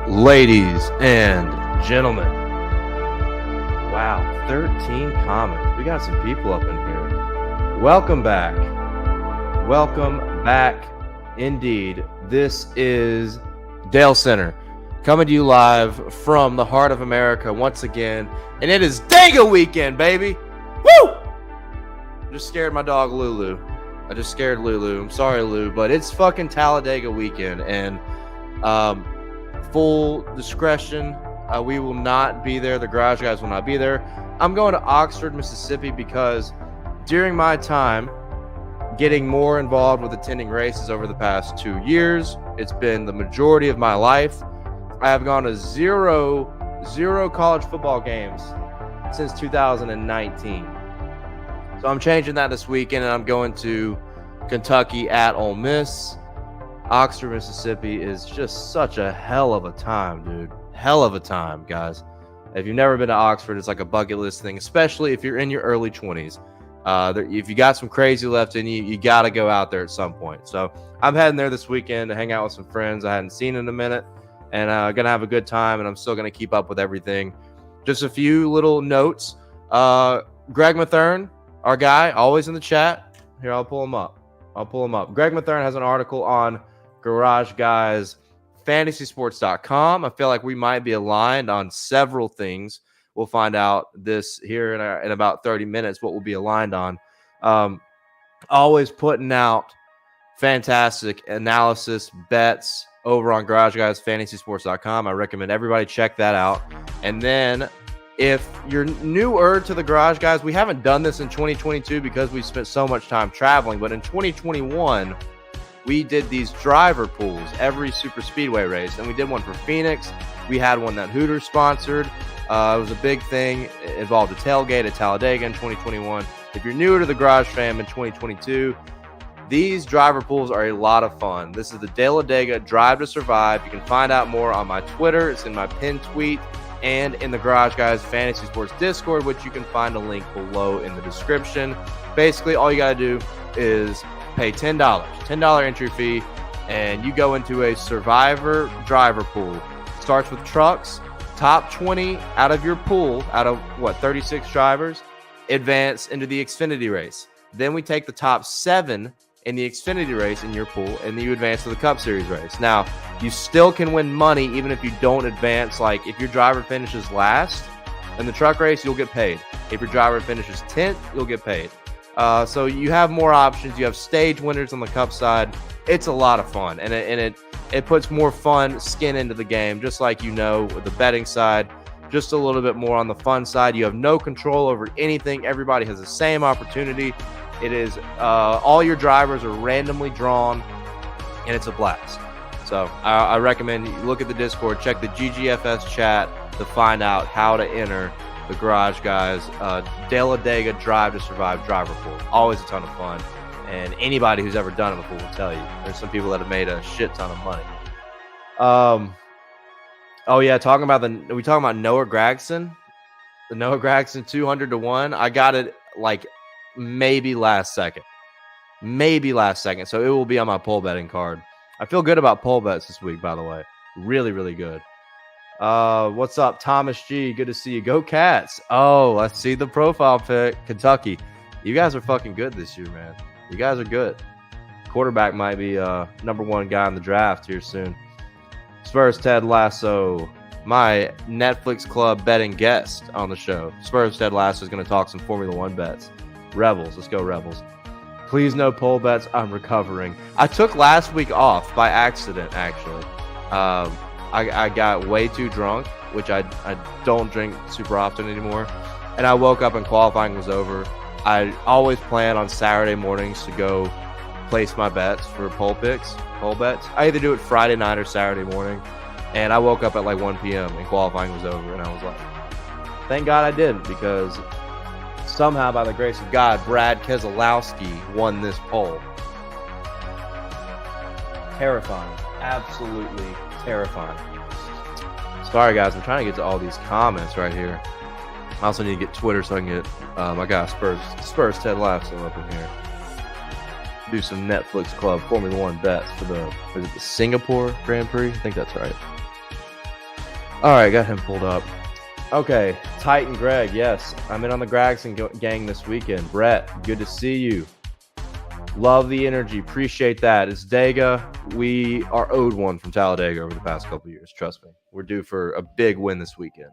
Ladies and gentlemen, wow, 13 comments. We got some people up in here. Welcome back. Welcome back indeed. This is Dalescenter coming to you live from the heart of America once again. And it is Dalescenter weekend, baby. Woo! I just scared my dog Lulu. I just scared Lulu. I'm sorry, Lou, but it's fucking Talladega weekend. And full discretion, we will not be there. The garage guys will not be there. I'm going to Oxford, Mississippi, because during my time getting more involved with attending races over the past 2 years, it's been the majority of my life. I have gone to zero college football games since 2019. So I'm changing that this weekend, and I'm going to Kentucky at Ole Miss. Oxford, Mississippi is just such a hell of a time, dude. Hell of a time, guys. If you've never been to Oxford, it's like a bucket list thing, especially if you're in your early 20s. If you got some crazy left in you, you got to go out there at some point. So I'm heading there this weekend to hang out with some friends I hadn't seen in a minute, and going to have a good time, and I'm still going to keep up with everything. Just a few little notes. Greg Mathern, our guy, always in the chat. Here, I'll pull him up. Greg Mathern has an article on Garage Guys FantasySports.com. I feel like we might be aligned on several things. We'll find out this here in about 30 minutes what we'll be aligned on. Always putting out fantastic analysis, bets over on Garage Guys FantasySports.com. I recommend everybody check that out. And then if you're newer to the Garage Guys, we haven't done this in 2022 because we spent so much time traveling, but in 2021 we did these driver pools every super speedway race, and we did one for Phoenix. We had one that Hooters sponsored. It was a big thing. It involved a tailgate at Talladega in 2021. If you're newer to the Garage Fam in 2022, these driver pools are a lot of fun. This is the Talladega Drive to Survive. You can find out more on my Twitter. It's in my pinned tweet and in the Garage Guys Fantasy Sports Discord, which you can find a link below in the description. Basically, all you got to do is pay $10 entry fee, and you go into a Survivor driver pool. Starts with trucks. Top 20 out of your pool, out of 36 drivers, advance into the Xfinity race. Then we take the top 7 in the Xfinity race in your pool, and then you advance to the Cup Series race. Now, you still can win money even if you don't advance. Like, if your driver finishes last in the truck race, you'll get paid. If your driver finishes 10th, you'll get paid. So you have more options. You have stage winners on the Cup side. It's a lot of fun, and it puts more fun skin into the game, just like with the betting side, just a little bit more on the fun side. You have no control over anything. Everybody has the same opportunity. It is all your drivers are randomly drawn, and it's a blast. So I recommend you look at the Discord, check the GGFS chat to find out how to enter the Garage Guys Talladega Drive to Survive driver pool. Always a ton of fun, and anybody who's ever done it before will tell you. There's some people that have made a shit ton of money. Oh yeah, talking about Noah Gragson, the Noah Gragson 200-1. I got it like maybe last second. So it will be on my pole betting card. I feel good about pole bets this week, by the way. Really, really good. What's up, Thomas G? Good to see you. Go Cats. Oh, let's see the profile pic. Kentucky. You guys are fucking good this year, man. You guys are good. Quarterback might be number one guy in the draft here soon. Spurs Ted Lasso, my Netflix Club betting guest on the show. Spurs Ted Lasso is going to talk some Formula One bets. Rebels. Let's go, Rebels. Please no pole bets. I'm recovering. I took last week off by accident, actually. I got way too drunk, which I don't drink super often anymore. And I woke up and qualifying was over. I always plan on Saturday mornings to go place my bets for pole bets. I either do it Friday night or Saturday morning. And I woke up at like 1 p.m. and qualifying was over. And I was like, thank God I didn't, because somehow, by the grace of God, Brad Keselowski won this pole. Terrifying. Absolutely terrifying. Sorry, guys. I'm trying to get to all these comments right here. I also need to get Twitter so I can get my guy Spurs Ted Lasso up in here. Do some Netflix Club Formula One bets for the Singapore Grand Prix. I think that's right. All right, got him pulled up. Okay, Titan Greg, yes, I'm in on the Gregson gang this weekend. Brett, good to see you. Love the energy, appreciate that. It's Dega. We are owed one from Talladega over the past couple of years. Trust me, we're due for a big win this weekend.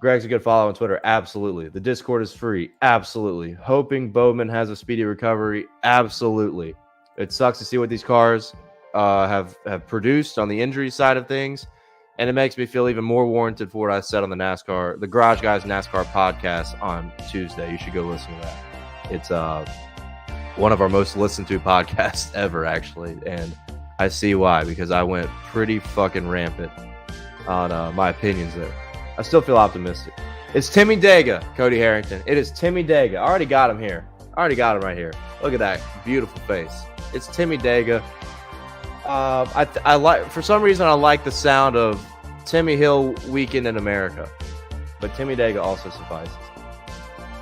Greg's a good follow on Twitter. Absolutely. The Discord is free. Absolutely. Hoping Bowman has a speedy recovery. Absolutely. It sucks to see what these cars have produced on the injury side of things. And it makes me feel even more warranted for what I said on the Garage Guys NASCAR podcast on Tuesday. You should go listen to that. It's one of our most listened to podcasts ever, actually. And I see why, because I went pretty fucking rampant on my opinions there. I still feel optimistic. It's Timmy Dega, Cody Harrington. It is Timmy Dega. I already got him here. I already got him right here. Look at that beautiful face. It's Timmy Dega. I like, for some reason, I like the sound of Timmy Hill Weekend in America, but Timmy Dega also suffices.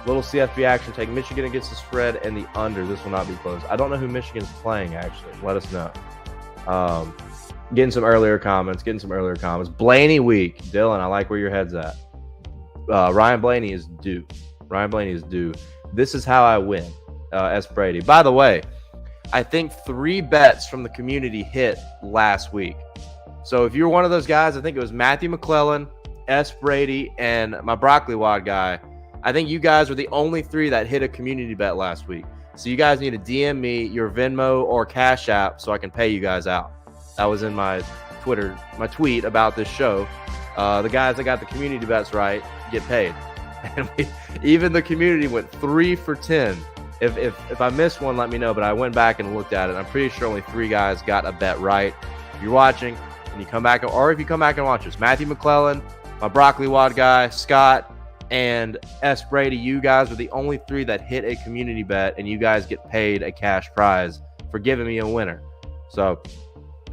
Little CFB action. Take Michigan against the spread and the under. This will not be close. I don't know who Michigan's playing, actually. Let us know. Getting some earlier comments. Blaney week. Dylan, I like where your head's at. Ryan Blaney is due. This is how I win. S. Brady. By the way, I think 3 bets from the community hit last week. So if you're one of those guys, I think it was Matthew McClellan, S. Brady, and my Broccoli Wad guy. I think you guys were the only 3 that hit a community bet last week. So you guys need to DM me your Venmo or Cash App so I can pay you guys out. That was in my tweet about this show. The guys that got the community bets right get paid. And even the community went 3 for 10. If I missed one, let me know. But I went back and looked at it. I'm pretty sure only 3 guys got a bet right. If you're watching and you come back, or if you come back and watch us, Matthew McClellan, my Broccoli Wad guy, Scott, and S. Brady, you guys were the only 3 that hit a community bet, and you guys get paid a cash prize for giving me a winner. So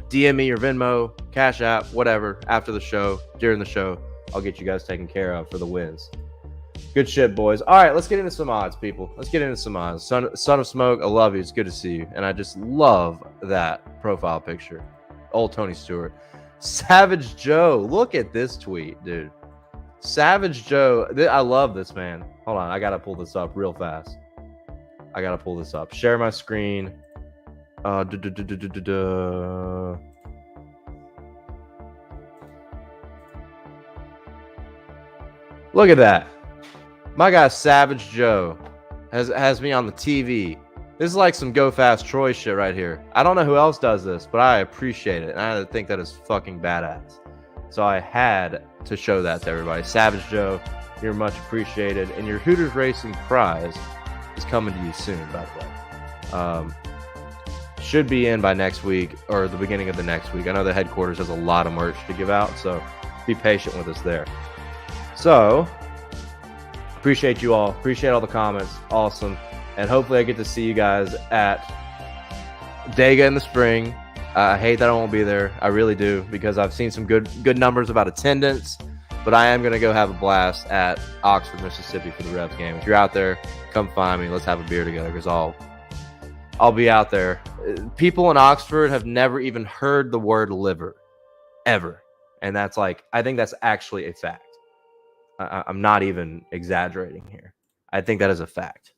DM me your Venmo, Cash App, whatever, after the show, during the show. I'll get you guys taken care of for the wins. Good shit, boys. All right, let's get into some odds, people. Let's get into some odds. Son of Smoke, I love you. It's good to see you. And I just love that profile picture. Old Tony Stewart. Savage Joe. Look at this tweet, dude. Savage Joe. I love this, man. Hold on. I got to pull this up real fast. Share my screen. Look at that. My guy Savage Joe has me on the TV. This is like some Go Fast Troy shit right here. I don't know who else does this, but I appreciate it. And I think that is fucking badass. So I had to show that to everybody. Savage Joe, you're much appreciated. And your Hooters Racing prize is coming to you soon, by the way. Should be in by next week or the beginning of the next week. I know the headquarters has a lot of merch to give out, so be patient with us there. So, appreciate you all. Appreciate all the comments. Awesome. And hopefully I get to see you guys at Dega in the spring. I hate that I won't be there. I really do, because I've seen some good numbers about attendance. But I am going to go have a blast at Oxford, Mississippi for the Revs game. If you're out there, come find me. Let's have a beer together, because I'll be out there. People in Oxford have never even heard the word liver, ever. And that's like, I think that's actually a fact. I'm not even exaggerating here. I think that is a fact.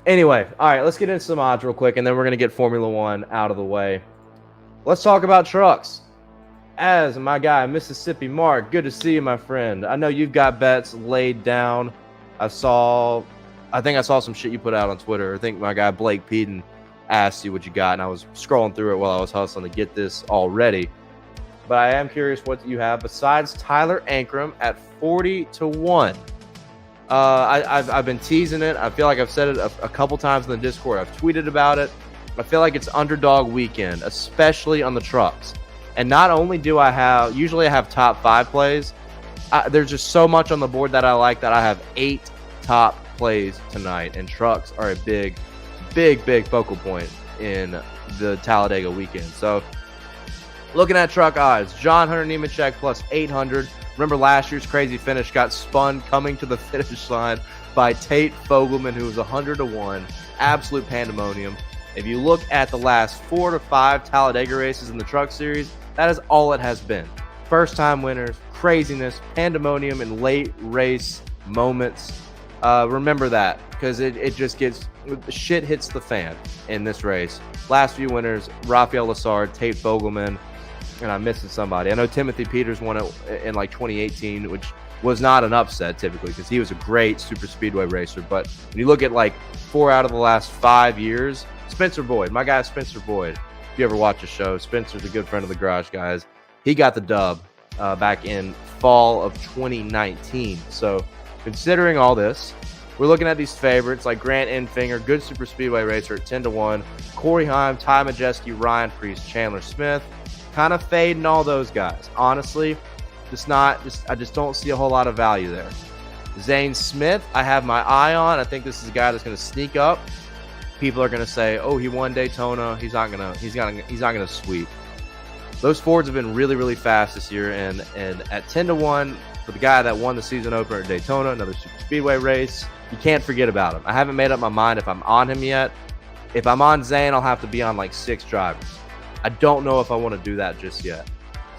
Anyway, all right, let's get into some odds real quick, and then we're going to get Formula One out of the way. Let's talk about trucks. As my guy, Mississippi Mark, good to see you, my friend. I know you've got bets laid down. I think I saw some shit you put out on Twitter. I think my guy Blake Peden asked you what you got, and I was scrolling through it while I was hustling to get this all ready. But I am curious what you have besides Tyler Ankrum at 40-1. I've been teasing it. I feel like I've said it a couple times in the Discord. I've tweeted about it. I feel like it's underdog weekend, especially on the trucks. And not only do usually I have top 5 plays. There's just so much on the board that I like that I have 8 top plays tonight. And trucks are a big focal point in the Talladega weekend. So looking at truck odds, John Hunter Nemechek plus 800. Remember last year's crazy finish got spun coming to the finish line by Tate Fogelman, who was 100-1. Absolute pandemonium. If you look at the last 4 to 5 Talladega races in the truck series, that is all it has been. first-time winners, craziness, pandemonium, and late race moments. Remember that, because it just gets shit hits the fan in this race. Last few winners: Rafael Lessard, Tate Fogelman, and I'm missing somebody. I know Timothy Peters won it in like 2018, which was not an upset typically because he was a great super speedway racer. But when you look at like 4 out of the last 5 years, Spencer Boyd, my guy Spencer Boyd. If you ever watch the show, Spencer's a good friend of the Garage Guys. He got the dub back in fall of 2019. So considering all this, we're looking at these favorites like Grant Enfinger, good super speedway racer at 10-1. Corey Heim, Ty Majeski, Ryan Priest, Chandler Smith. Kind of fading all those guys. Honestly, I just don't see a whole lot of value there. Zane Smith, I have my eye on. I think this is a guy that's going to sneak up. People are going to say, "Oh, he won Daytona. He's not going to sweep." Those Fords have been really, really fast this year, and at 10-1 for the guy that won the season opener at Daytona, another super speedway race, you can't forget about him. I haven't made up my mind if I'm on him yet. If I'm on Zane, I'll have to be on like 6 drivers. I don't know if I want to do that just yet.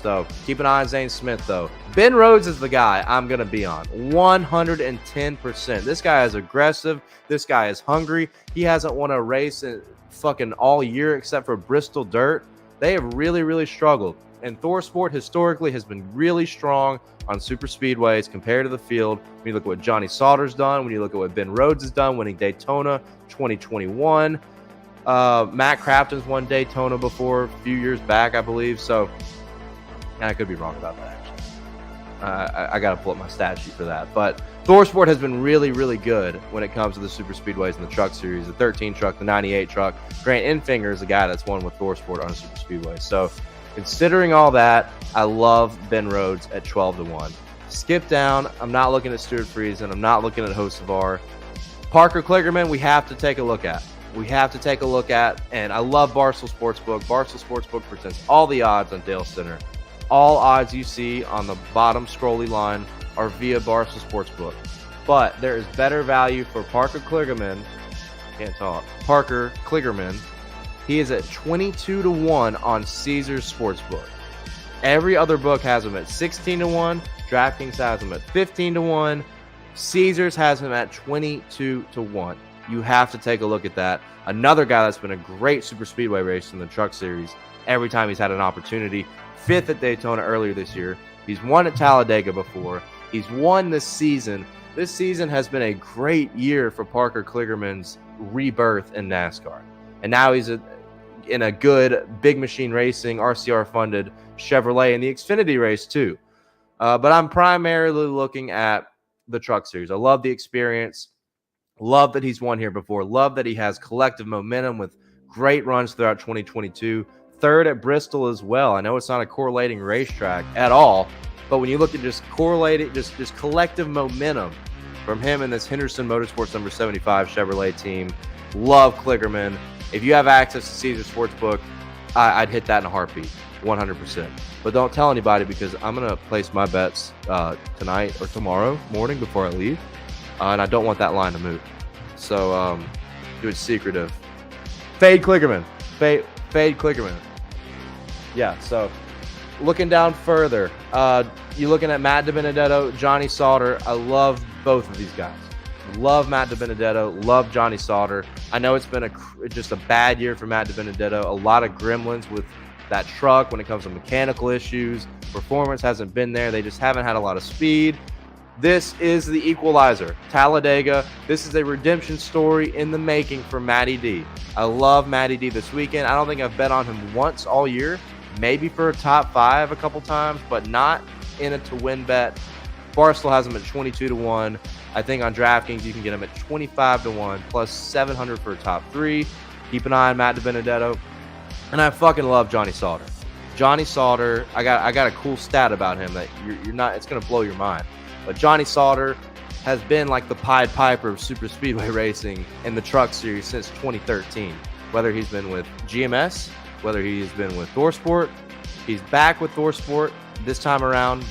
So keep an eye on Zane Smith, though. Ben Rhodes is the guy I'm going to be on. 110%. This guy is aggressive. This guy is hungry. He hasn't won a race in fucking all year except for Bristol Dirt. They have really, really struggled. And ThorSport historically has been really strong on super speedways compared to the field. When you look at what Johnny Sauter's done, when you look at what Ben Rhodes has done, winning Daytona 2021. Matt Crafton's won Daytona before a few years back, I believe. So, and I could be wrong about that, actually. I got to pull up my stat sheet for that. But ThorSport has been really, really good when it comes to the super speedways and the truck series, the 13 truck, the 98 truck. Grant Enfinger is the guy that's won with ThorSport on a super speedway. So considering all that, I love Ben Rhodes at 12-1. Skip down. I'm not looking at Stuart Friesen. I'm not looking at Hocevar. Parker Kligerman, we have to take a look at. And I love Barstool Sportsbook. Barstool Sportsbook presents all the odds on Dalescenter. All odds you see on the bottom scrolly line are via Barstool Sportsbook. But there is better value for Parker Kligerman. Parker Kligerman. He is at 22-1 on Caesars Sportsbook. Every other book has him at 16-1. DraftKings has him at 15-1. Caesars has him at 22-1. You have to take a look at that. Another guy that's been a great super speedway race in the truck series every time he's had an opportunity. 5th at Daytona earlier this year. He's won at Talladega before. He's won this season. This season has been a great year for Parker Kligerman's rebirth in NASCAR. And now he's in a good big machine racing, RCR-funded Chevrolet in the Xfinity race too. But I'm primarily looking at the truck series. I love the experience. Love that he's won here before. Love that he has collective momentum with great runs throughout 2022. 3rd at Bristol as well. I know it's not a correlating racetrack at all, but when you look at just correlated, just collective momentum from him and this Henderson Motorsports number 75 Chevrolet team, love Kligerman. If you have access to Caesars Sportsbook, I'd hit that in a heartbeat, 100%. But don't tell anybody because I'm going to place my bets tonight or tomorrow morning before I leave. And I don't want that line to move. So do it secretive. Fade Kligerman. Fade Kligerman. Yeah, so looking down further, you're looking at Matt DiBenedetto, Johnny Sauter. I love both of these guys. Love Matt DiBenedetto. Love Johnny Sauter. I know it's been just a bad year for Matt DiBenedetto. A lot of gremlins with that truck when it comes to mechanical issues. Performance hasn't been there. They just haven't had a lot of speed. This is the equalizer. Talladega. This is a redemption story in the making for Matty D. I love Matty D this weekend. I don't think I've bet on him once all year. Maybe for a top 5 a couple times, but not in a to-win bet. Barstool has him at 22-1. I think on DraftKings you can get him at 25-1 plus 700 for a top 3. Keep an eye on Matt DiBenedetto. And I fucking love Johnny Sauter. Johnny Sauter, I got a cool stat about him that you're not. It's gonna blow your mind. But Johnny Sauter has been like the Pied Piper of super speedway racing in the truck series since 2013. Whether he's been with GMS, whether he's been with ThorSport, he's back with ThorSport this time around.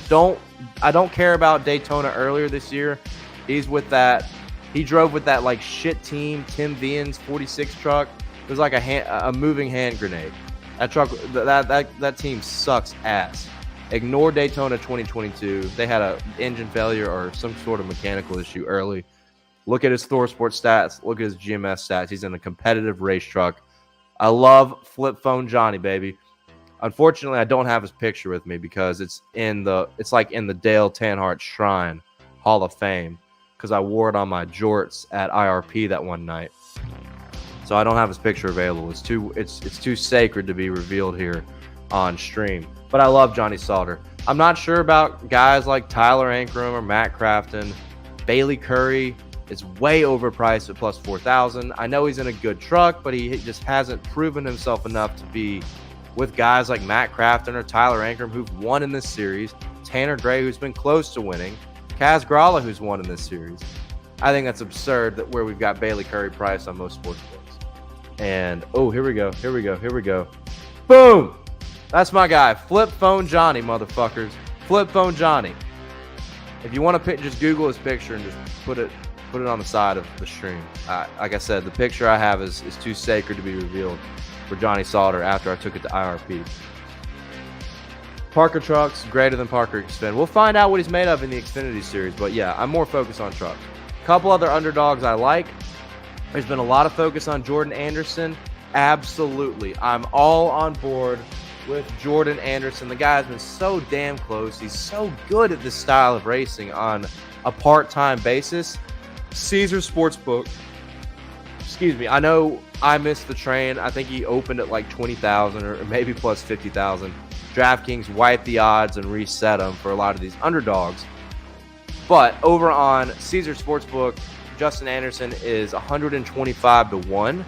I don't care about Daytona earlier this year. He drove with that like shit team, Tim Vian's 46 truck. It was like a moving hand grenade. That truck, that team sucks ass. Ignore Daytona 2022. They had an engine failure or some sort of mechanical issue early. Look at his ThorSport stats. Look at his GMS stats. He's in a competitive race truck. I love Flip Phone Johnny, baby. Unfortunately, I don't have his picture with me because it's like in the Dale Earnhardt Shrine Hall of Fame because I wore it on my jorts at IRP that one night. So I don't have his picture available. It's too sacred to be revealed here on stream. But I love Johnny Sauter. I'm not sure about guys like Tyler Ankrum or Matt Crafton. Bailey Curry is way overpriced at plus 4,000. I know he's in a good truck, but he just hasn't proven himself enough to be with guys like Matt Crafton or Tyler Ankrum who've won in this series. Tanner Gray, who's been close to winning. Kaz Gralla, who's won in this series. I think that's absurd that where we've got Bailey Curry priced on most sports books. And, oh, here we go. Boom! That's my guy. Flip Phone Johnny, motherfuckers. Flip Phone Johnny. If you want to pick, just Google his picture and just put it on the side of the stream. Like I said, the picture I have is too sacred to be revealed for Johnny Sauter after I took it to IRP. Parker trucks, greater than Parker Xfinity. We'll find out what he's made of in the Xfinity series, but yeah, I'm more focused on trucks. A couple other underdogs I like. There's been a lot of focus on Jordan Anderson. Absolutely. I'm all on board with Jordan Anderson. The guy's been so damn close. He's so good at this style of racing on a part-time basis. Caesar Sportsbook. Excuse me. I know I missed the train. I think he opened at like 20,000 or maybe plus 50,000. DraftKings wiped the odds and reset them for a lot of these underdogs. But over on Caesar Sportsbook, Justin Anderson is 125 to 1,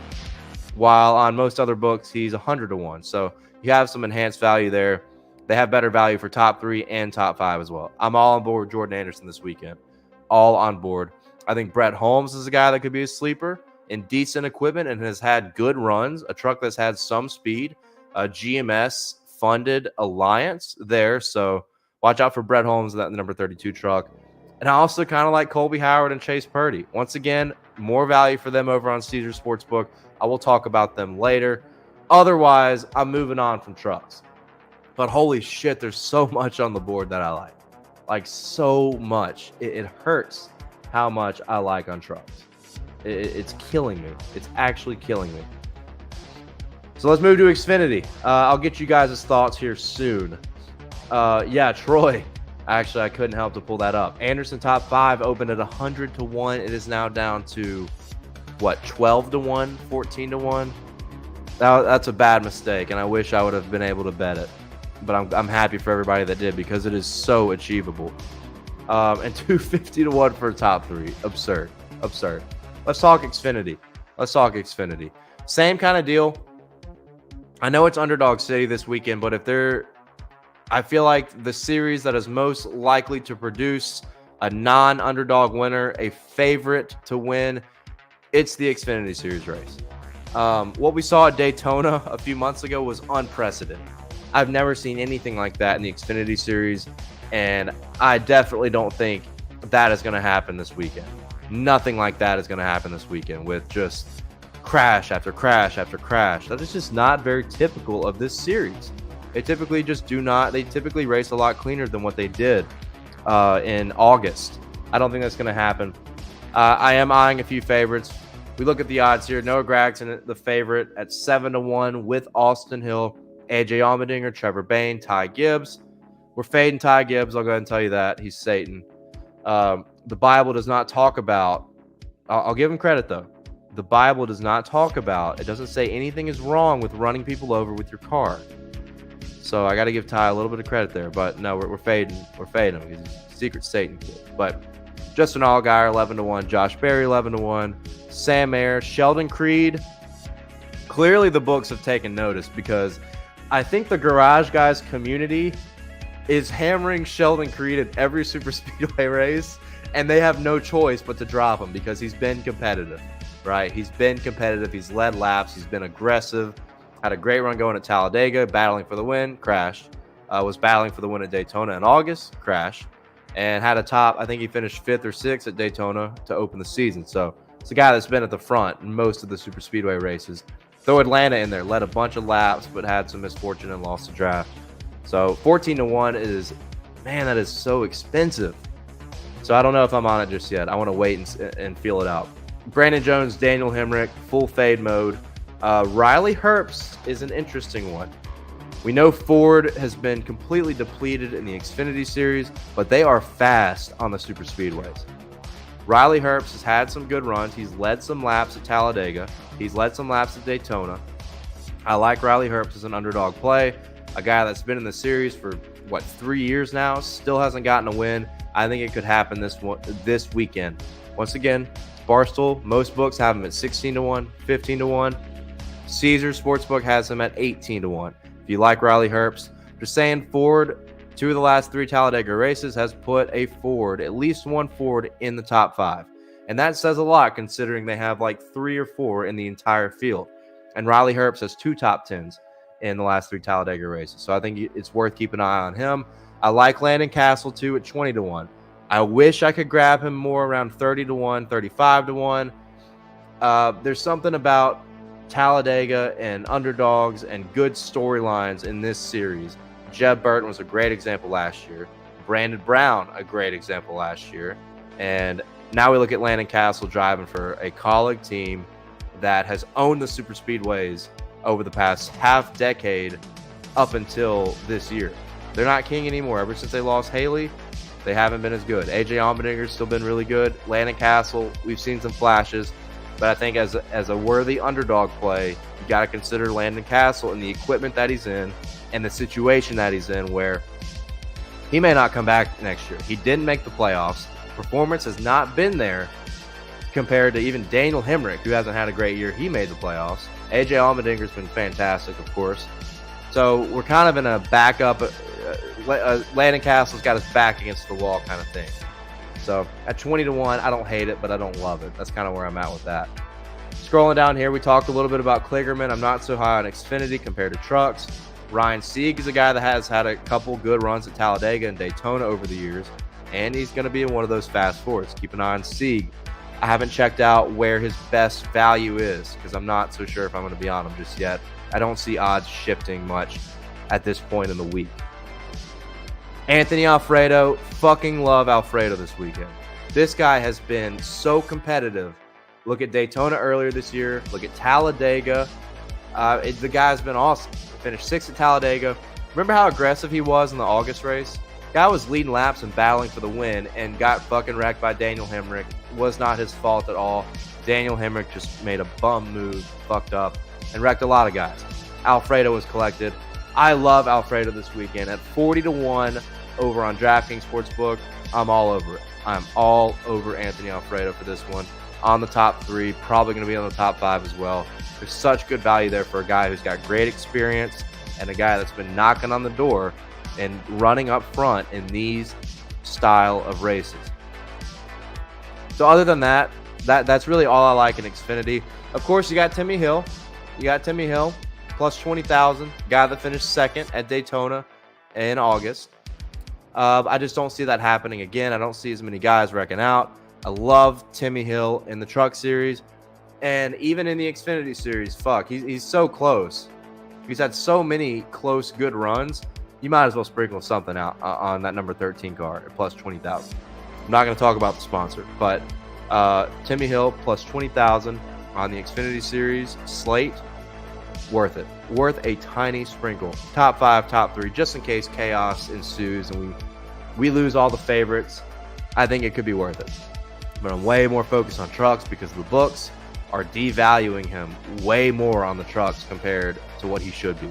while on most other books he's 100 to 1. So you have some enhanced value there. They have better value for top 3 and top 5 as well. I'm all on board with Jordan Anderson this weekend. All on board. I think Brett Holmes is a guy that could be a sleeper in decent equipment and has had good runs. A truck that's had some speed. A GMS funded alliance there. So watch out for Brett Holmes, that number 32 truck. And I also kind of like Colby Howard and Chase Purdy. Once again, more value for them over on Caesar Sportsbook. I will talk about them later. Otherwise, I'm moving on from trucks. But holy shit, there's so much on the board that I like. Like, so much. It hurts how much I like on trucks. It's killing me. It's actually killing me. So let's move to Xfinity. I'll get you guys' thoughts here soon. Yeah, Troy. Actually, I couldn't help to pull that up. Anderson top 5 opened at 100 to 1. It is now down to, what, 12 to 1, 14 to 1? That's a bad mistake, and I wish I would have been able to bet it. But I'm happy for everybody that did because it is so achievable. And 250 to 1 for top 3. Absurd. Let's talk Xfinity. Same kind of deal. I know it's Underdog City this weekend, but I feel like the series that is most likely to produce a non-underdog winner, a favorite to win, it's the Xfinity Series race. What we saw at Daytona a few months ago was unprecedented. I've never seen anything like that in the Xfinity Series, and I definitely don't think that is going to happen this weekend. Nothing like that is going to happen this weekend with just crash after crash after crash. That is just not very typical of this series. They typically race a lot cleaner than what they did in August. I don't think that's going to happen. I am eyeing a few favorites. We look at the odds here. Noah Gragson, the favorite at 7 to 1 with Austin Hill, AJ Allmendinger, Trevor Bayne, Ty Gibbs. We're fading Ty Gibbs. I'll go ahead and tell you that. He's Satan. The Bible does not talk about, I'll give him credit though. The Bible does not talk about, it doesn't say anything is wrong with running people over with your car. So I got to give Ty a little bit of credit there. But no, we're fading. We're fading him. He's a secret Satan kid. But Justin Allgaier, 11 to 1. Josh Berry, 11 to 1. Sam Mayer, Sheldon Creed. Clearly the books have taken notice because I think the Garage Guys community is hammering Sheldon Creed at every super speedway race, and they have no choice but to drop him because he's been competitive, right? He's been competitive. He's led laps. He's been aggressive. Had a great run going at Talladega, battling for the win, crashed. Was battling for the win at Daytona in August, crashed. And had a top, I think he finished 5th or 6th at Daytona to open the season. So it's a guy that's been at the front in most of the super speedway races. Throw Atlanta in there, led a bunch of laps, but had some misfortune and lost the draft. So 14-1 is, man, that is so expensive. So I don't know if I'm on it just yet. I want to wait and feel it out. Brandon Jones, Daniel Hemrick, full fade mode. Riley Herbst is an interesting one. We know Ford has been completely depleted in the Xfinity series, but they are fast on the super speedways. Riley Herbst has had some good runs. He's led some laps at Talladega. He's led some laps at Daytona. I like Riley Herbst as an underdog play. A guy that's been in the series for, 3 years now, still hasn't gotten a win. I think it could happen this weekend. Once again, Barstool, most books have him at 16-1, 15-1. Caesar Sportsbook has him at 18-1. If you like Riley Herbst, just saying Ford, 2 of the last 3 Talladega races has put a Ford, at least one Ford, in the top 5. And that says a lot considering they have 3 or 4 in the entire field. And Riley Herbst has 2 top 10s in the last 3 Talladega races. So I think it's worth keeping an eye on him. I like Landon Castle too at 20-1. I wish I could grab him more around 30-1, 35-1. There's something about Talladega and underdogs and good storylines in this series. Jeb Burton was a great example last year. Brandon Brown, a great example last year. And now we look at Landon Castle driving for a Kaulig team that has owned the super speedways over the past half decade up until this year. They're not king anymore. Ever since they lost Haley, they haven't been as good. AJ Allmendinger's still been really good. Landon Castle, we've seen some flashes. But I think as a worthy underdog play, you got to consider Landon Castle and the equipment that he's in and the situation that he's in, where he may not come back next year. He didn't make the playoffs. Performance has not been there compared to even Daniel Hemrick, who hasn't had a great year. He made the playoffs. AJ Allmendinger's been fantastic, of course. So we're kind of in a backup. Landon Castle's got his back against the wall kind of thing. So at 20-1, I don't hate it, but I don't love it. That's kind of where I'm at with that. Scrolling down here, we talked a little bit about Kligerman. I'm not so high on Xfinity compared to trucks. Ryan Sieg is a guy that has had a couple good runs at Talladega and Daytona over the years, and he's going to be in one of those fast fours. Keep an eye on Sieg. I haven't checked out where his best value is because I'm not so sure if I'm going to be on him just yet. I don't see odds shifting much at this point in the week. Anthony Alfredo, fucking love Alfredo this weekend. This guy has been so competitive. Look at Daytona earlier this year. Look at Talladega. The guy's been awesome. Finished 6th at Talladega. Remember how aggressive he was in the August race? Guy was leading laps and battling for the win and got fucking wrecked by Daniel Hemrick. Was not his fault at all. Daniel Hemrick just made a bum move, fucked up, and wrecked a lot of guys. Alfredo was collected. I love Alfredo this weekend at 40-1 over on DraftKings Sportsbook. I'm all over it. I'm all over Anthony Alfredo for this one. On the top 3, probably going to be on the top 5 as well. There's such good value there for a guy who's got great experience and a guy that's been knocking on the door and running up front in these style of races. So other than that's really all I like in Xfinity. Of course, you got Timmy Hill. Plus 20,000, guy that finished 2nd at Daytona in August. I just don't see that happening again. I don't see as many guys wrecking out. I love Timmy Hill in the Truck Series, and even in the Xfinity Series. He's so close. He's had so many close, good runs. You might as well sprinkle something out on that number 13 car at plus 20,000. I'm not going to talk about the sponsor, but Timmy Hill plus 20,000 on the Xfinity Series slate. Worth it. Worth a tiny sprinkle. Top 5, top 3, just in case chaos ensues and we lose all the favorites. I think it could be worth it. But I'm way more focused on trucks because the books are devaluing him way more on the trucks compared to what he should be.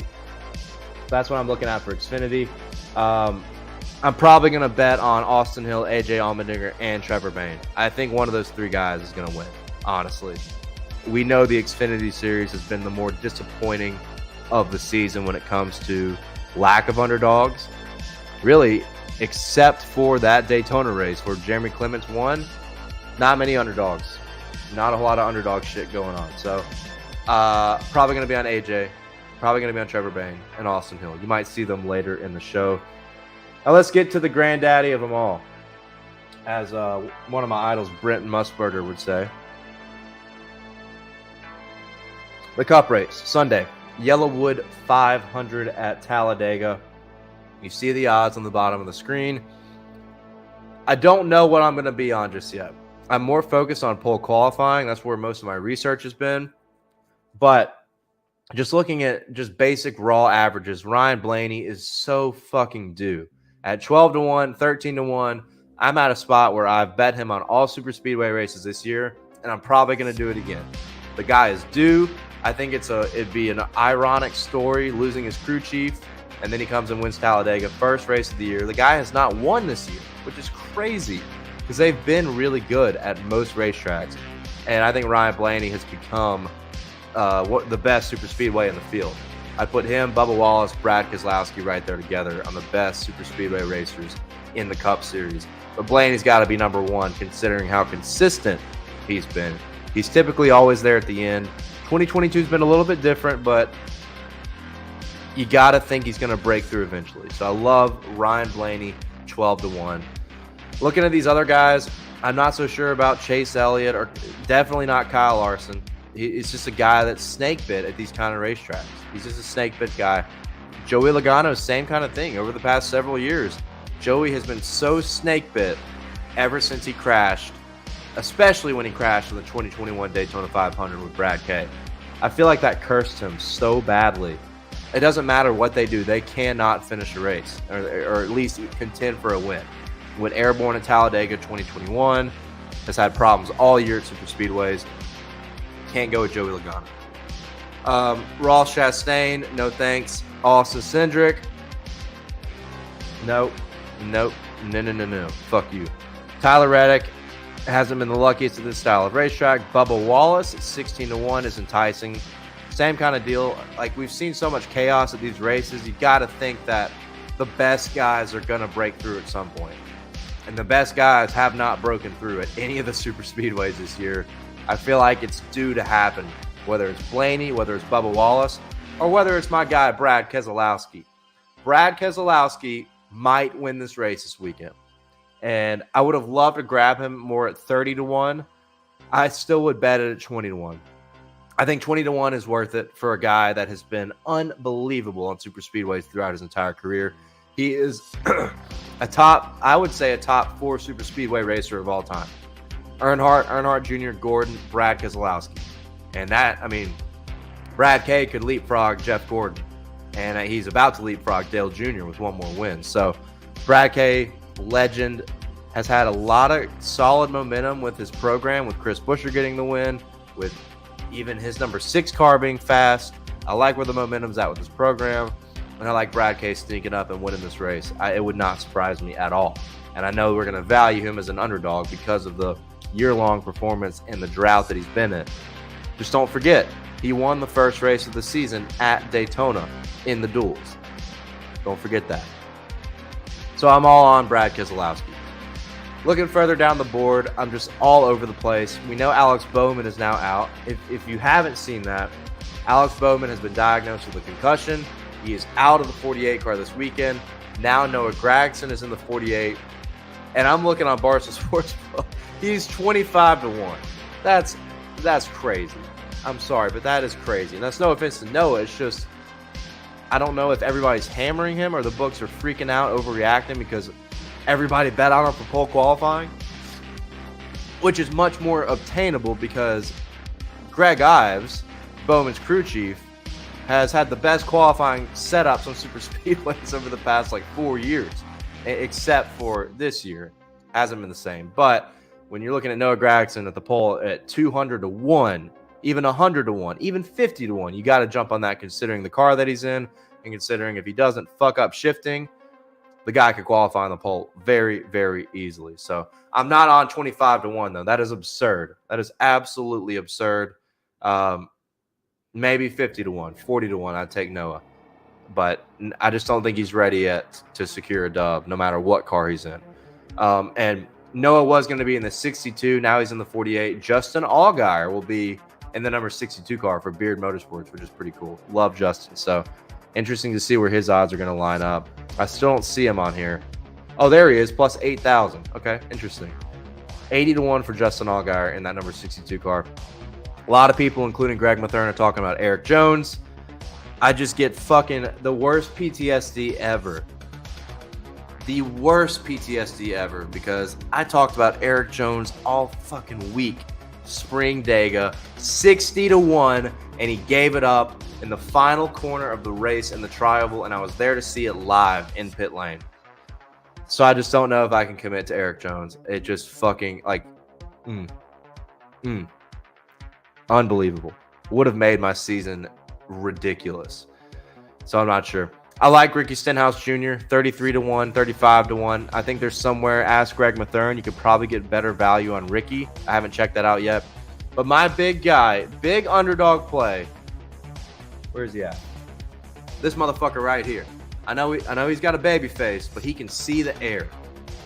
That's what I'm looking at for Xfinity. I'm probably going to bet on Austin Hill, AJ Allmendinger, and Trevor Bayne. I think one of those 3 guys is going to win, honestly. We know the Xfinity Series has been the more disappointing of the season when it comes to lack of underdogs. Really, except for that Daytona race where Jeremy Clements won, not many underdogs. Not a lot of underdog shit going on. So, probably going to be on AJ. Probably going to be on Trevor Bayne and Austin Hill. You might see them later in the show. Now let's get to the granddaddy of them all. As one of my idols, Brenton Musburger, would say. The Cup race, Sunday. Yellowwood 500 at Talladega. You see the odds on the bottom of the screen. I don't know what I'm going to be on just yet. I'm more focused on pole qualifying. That's where most of my research has been. But just looking at just basic raw averages, Ryan Blaney is so fucking due. At 12-1, 13-1, I'm at a spot where I've bet him on all super speedway races this year, and I'm probably going to do it again. The guy is due. I think it'd be an ironic story losing his crew chief, and then he comes and wins Talladega, first race of the year. The guy has not won this year, which is crazy because they've been really good at most racetracks. And I think Ryan Blaney has become the best super speedway in the field. I put him, Bubba Wallace, Brad Keselowski right there together on the best super speedway racers in the Cup Series. But Blaney's got to be number one considering how consistent he's been. He's typically always there at the end. 2022 has been a little bit different, but you got to think he's going to break through eventually. So I love Ryan Blaney, 12-1. Looking at these other guys, I'm not so sure about Chase Elliott or definitely not Kyle Larson. He's just a guy that's snake bit at these kind of racetracks. He's just a snake bit guy. Joey Logano, same kind of thing. Over the past several years, Joey has been so snake bit ever since he crashed, especially when he crashed in the 2021 Daytona 500 with Brad K. I feel like that cursed him so badly. It doesn't matter what they do. They cannot finish a race or at least contend for a win. Went airborne at Talladega 2021. Has had problems all year at super speedways. Can't go with Joey Logano. Ross Chastain, no thanks. Austin Cindric, nope. No. Fuck you. Tyler Reddick hasn't been the luckiest at this style of racetrack. Bubba Wallace at 16-1 is enticing. Same kind of deal. Like, we've seen so much chaos at these races. You got to think that the best guys are going to break through at some point. And the best guys have not broken through at any of the super speedways this year. I feel like it's due to happen, whether it's Blaney, whether it's Bubba Wallace, or whether it's my guy, Brad Keselowski. Brad Keselowski might win this race this weekend. And I would have loved to grab him more at 30-1. I still would bet it at 20-1. I think 20-1 is worth it for a guy that has been unbelievable on super speedways throughout his entire career. He is a top 4 super speedway racer of all time. Earnhardt Jr., Gordon, Brad Keselowski. And Brad K could leapfrog Jeff Gordon. And he's about to leapfrog Dale Jr. with one more win. So Brad K, legend, has had a lot of solid momentum with his program, with Chris Buescher getting the win, with even his number 6 car being fast. I like where the momentum's at with this program. And I like Brad K sneaking up and winning this race. It would not surprise me at all. And I know we're going to value him as an underdog because of the year-long performance and the drought that he's been in. Just don't forget, he won the first race of the season at Daytona in the duels. Don't forget that. So I'm all on Brad Keselowski. Looking further down the board, I'm just all over the place. We know Alex Bowman is now out. If you haven't seen that, Alex Bowman has been diagnosed with a concussion. He is out of the 48 car this weekend. Now Noah Gragson is in the 48. And I'm looking on Barstool Sportsbook. He's 25-1. That's crazy. I'm sorry, but that is crazy. And that's no offense to Noah. It's just, I don't know if everybody's hammering him or the books are freaking out, overreacting because everybody bet on him for pole qualifying, which is much more obtainable because Greg Ives, Bowman's crew chief, has had the best qualifying setups on super speedways over the past 4 years, except for this year. Hasn't been the same. But when you're looking at Noah Gragson at the pole at 200-1, even 100-1, even 50-1, you got to jump on that considering the car that he's in and considering if he doesn't fuck up shifting, the guy could qualify on the pole very, very easily. So I'm not on 25-1, though. That is absurd. That is absolutely absurd. Maybe 50-1, 40-1, I'd take Noah. But I just don't think he's ready yet to secure a dub, no matter what car he's in. And Noah was going to be in the 62. Now he's in the 48. Justin Allgaier will be in the number 62 car for Beard Motorsports, which is pretty cool. Love Justin. So interesting to see where his odds are going to line up. I still don't see him on here. Oh, there he is, plus 8,000. Okay, interesting. 80-1 for Justin Allgaier in that number 62 car. A lot of people, including Greg Mathern, are talking about Eric Jones. I just get fucking the worst PTSD ever the worst PTSD ever because I talked about Eric Jones all fucking week. Spring Dega, 60-1, and he gave it up in the final corner of the race in the Tri-Oval, and I was there to see it live in pit lane. So I just don't know if I can commit to Eric Jones. It just fucking, like, unbelievable. Would have made my season ridiculous. So I'm not sure. I like Ricky Stenhouse Jr., 33-1, 35-1. I think there's somewhere, ask Greg Mathern, you could probably get better value on Ricky. I haven't checked that out yet. But my big guy, big underdog play, where's he at? This motherfucker right here. I know he's got a baby face, but he can see the air.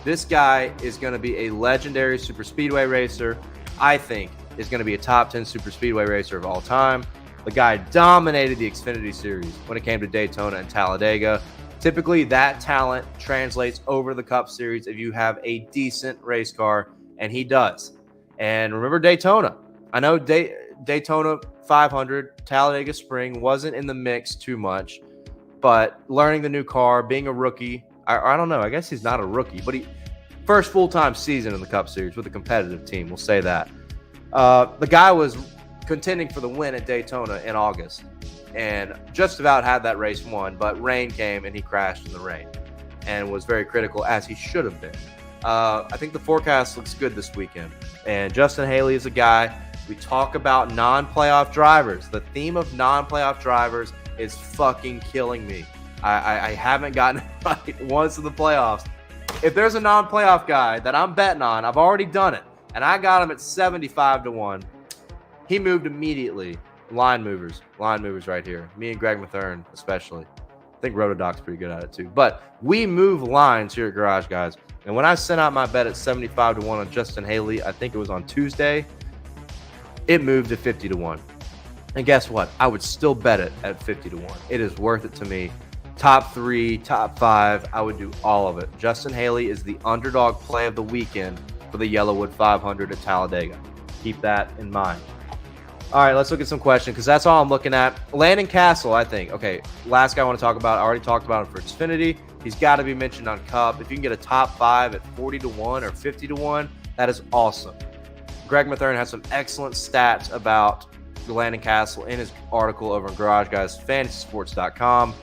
This guy is going to be a legendary super speedway racer. I think is going to be a top 10 super speedway racer of all time. The guy dominated the Xfinity series when it came to Daytona and Talladega. Typically, that talent translates over the Cup Series if you have a decent race car, and he does. And remember Daytona. I know Daytona 500, Talladega Spring wasn't in the mix too much, but learning the new car, being a rookie, I don't know. I guess he's not a rookie, but he first full-time season in the Cup Series with a competitive team. We'll say that. The guy was contending for the win at Daytona in August and just about had that race won, but rain came and he crashed in the rain and was very critical, as he should have been. I think the forecast looks good this weekend, and Justin Haley is a guy. We talk about non-playoff drivers. The theme of non-playoff drivers is fucking killing me. I haven't gotten it right once in the playoffs. If there's a non-playoff guy that I'm betting on, I've already done it, and I got him at 75-1. He moved immediately. Line movers right here. Me and Greg Mathern especially. I think Rotodoc's pretty good at it too. But we move lines here at Garage Guys. And when I sent out my bet at 75-1 on Justin Haley, I think it was on Tuesday, it moved to 50-1. And guess what? I would still bet it at 50-1. It is worth it to me. Top 3, top 5, I would do all of it. Justin Haley is the underdog play of the weekend for the Yellowwood 500 at Talladega. Keep that in mind. All right, let's look at some questions because that's all I'm looking at. Landon Castle, I think. Okay, last guy I want to talk about. I already talked about him for Xfinity. He's got to be mentioned on Cup. If you can get a top 5 at 40-1 or 50-1, that is awesome. Greg Mathern has some excellent stats about Landon Castle in his article over on Garage Guys FantasySports.com.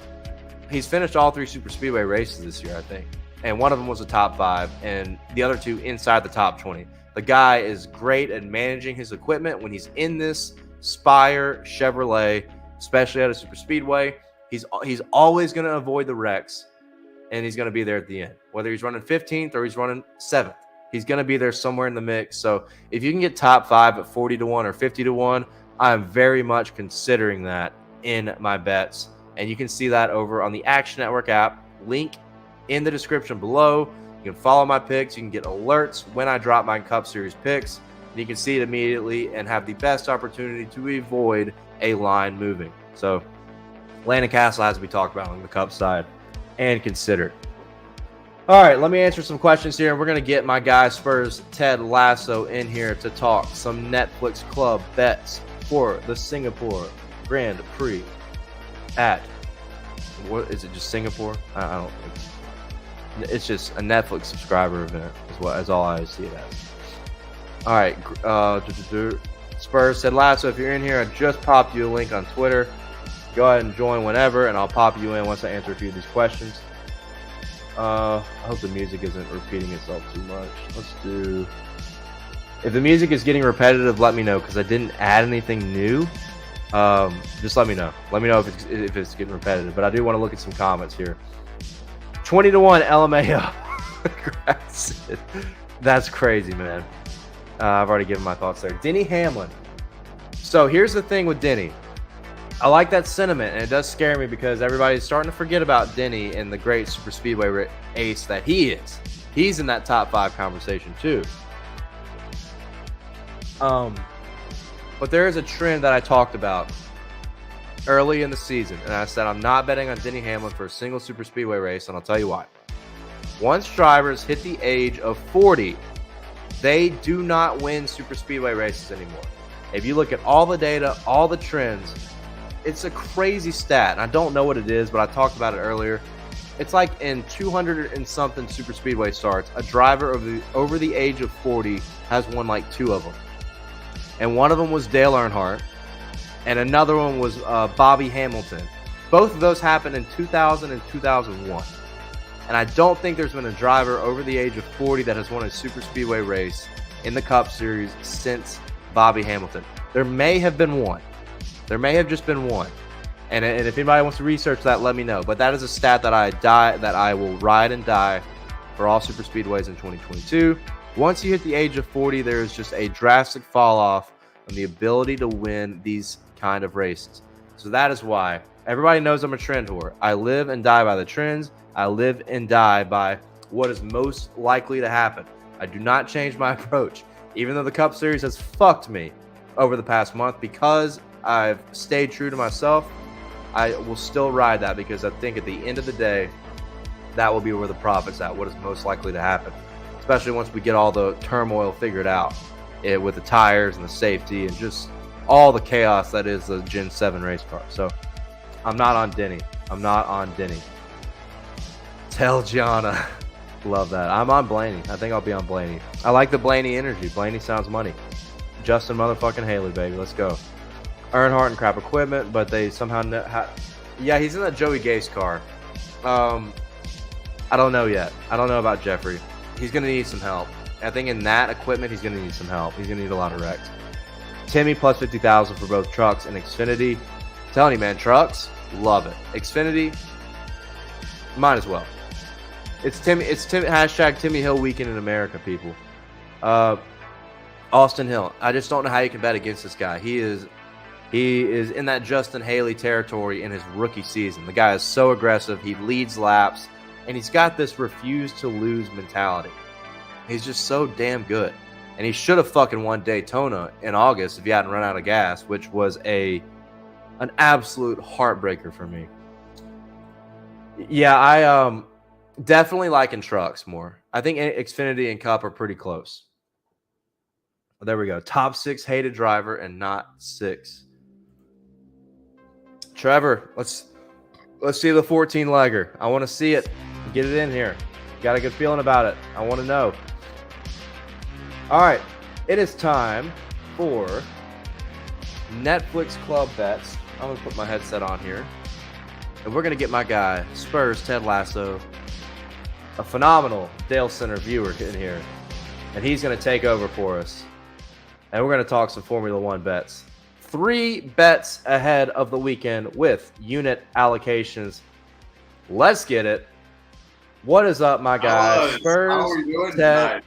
He's finished all 3 super speedway races this year, I think, and one of them was a top 5, and the other 2 inside the top 20. The guy is great at managing his equipment when he's in this Spire Chevrolet, especially at a super speedway. He's always going to avoid the wrecks, and he's going to be there at the end. Whether he's running 15th or he's running 7th, he's going to be there somewhere in the mix. So if you can get top 5 at 40-1 or 50-1, I'm very much considering that in my bets. And you can see that over on the Action Network app. Link in the description below. You can follow my picks. You can get alerts when I drop my Cup Series picks. And you can see it immediately and have the best opportunity to avoid a line moving. So Landon Castle has to be talked about on the Cup side and considered. All right, let me answer some questions here. We're going to get my guy Spurs Ted Lasso in here to talk some Netflix Club bets for the Singapore Grand Prix at, what is it, just Singapore? I don't think. It's just a Netflix subscriber event is all I see it as. All right, Spurs Ted Lasso, if you're in here, I just popped you a link on Twitter. Go ahead and join whenever, and I'll pop you in once I answer a few of these questions. I hope the music isn't repeating itself too much. Let's do... If the music is getting repetitive, let me know, because I didn't add anything new. Just let me know. Let me know if it's getting repetitive. But I do want to look at some comments here. 20-1 LMAO. That's crazy, man. I've already given my thoughts there. Denny Hamlin. So here's the thing with Denny. I like that sentiment, and it does scare me because everybody's starting to forget about Denny and the great super speedway ace that he is. He's in that top 5 conversation too. But there is a trend that I talked about early in the season, and I said I'm not betting on Denny Hamlin for a single super speedway race, and I'll tell you why. Once drivers hit the age of 40, they do not win super speedway races anymore. If you look at all the data, all the trends, it's a crazy stat, and I don't know what it is, but I talked about it earlier. It's like in 200 and something super speedway starts, a driver over the age of 40 has won like 2 of them. And one of them was Dale Earnhardt, and another one was Bobby Hamilton. Both of those happened in 2000 and 2001. And I don't think there's been a driver over the age of 40 that has won a super speedway race in the Cup Series since Bobby Hamilton. There may have been one. There may have just been one. And if anybody wants to research that, let me know. But that is a stat that I will ride and die for all super speedways in 2022. Once you hit the age of 40, there is just a drastic fall off on the ability to win these kind of races. So that is why everybody knows I'm a trend whore. I live and die by the trends. I live and die by what is most likely to happen. I do not change my approach, even though the Cup Series has fucked me over the past month. Because I've stayed true to myself, I will still ride that, because I think at the end of the day, that will be where the profit's at, what is most likely to happen, especially once we get all the turmoil figured out with the tires and the safety and just all the chaos that is the Gen 7 race car. So I'm not on Denny. Tell Gianna. Love that. I'm on Blaney. I think I'll be on Blaney. I like the Blaney energy. Blaney sounds money. Justin motherfucking Haley, baby. Let's go. Earnhardt and crap equipment, but they somehow yeah, he's in that Joey Gase car. I don't know yet. I don't know about Jeffrey. He's going to need some help. I think in that equipment, he's going to need some help. He's going to need a lot of wrecks. Timmy plus 50,000 for both trucks and Xfinity. I'm telling you, man, trucks, love it. Xfinity, might as well. It's hashtag Timmy Hill weekend in America, people. Austin Hill. I just don't know how you can bet against this guy. He is in that Justin Haley territory in his rookie season. The guy is so aggressive. He leads laps, and he's got this refuse to lose mentality. He's just so damn good. And he should have fucking won Daytona in August if he hadn't run out of gas, which was an absolute heartbreaker for me. Yeah, I definitely liking trucks more. I think Xfinity and Cup are pretty close. There we go. Top 6 hated driver and not 6. Trevor, let's see the 14-legger. I want to see it. Get it in here. Got a good feeling about it. I want to know. All right. It is time for Netflix Club Bets. I'm going to put my headset on here. And we're going to get my guy, Spurs Ted Lasso, a phenomenal Dalescenter viewer in here. And he's going to take over for us. And we're going to talk some Formula One bets. 3 bets ahead of the weekend with unit allocations. Let's get it. What is up, my guy? Spurs, how are you doing Ted,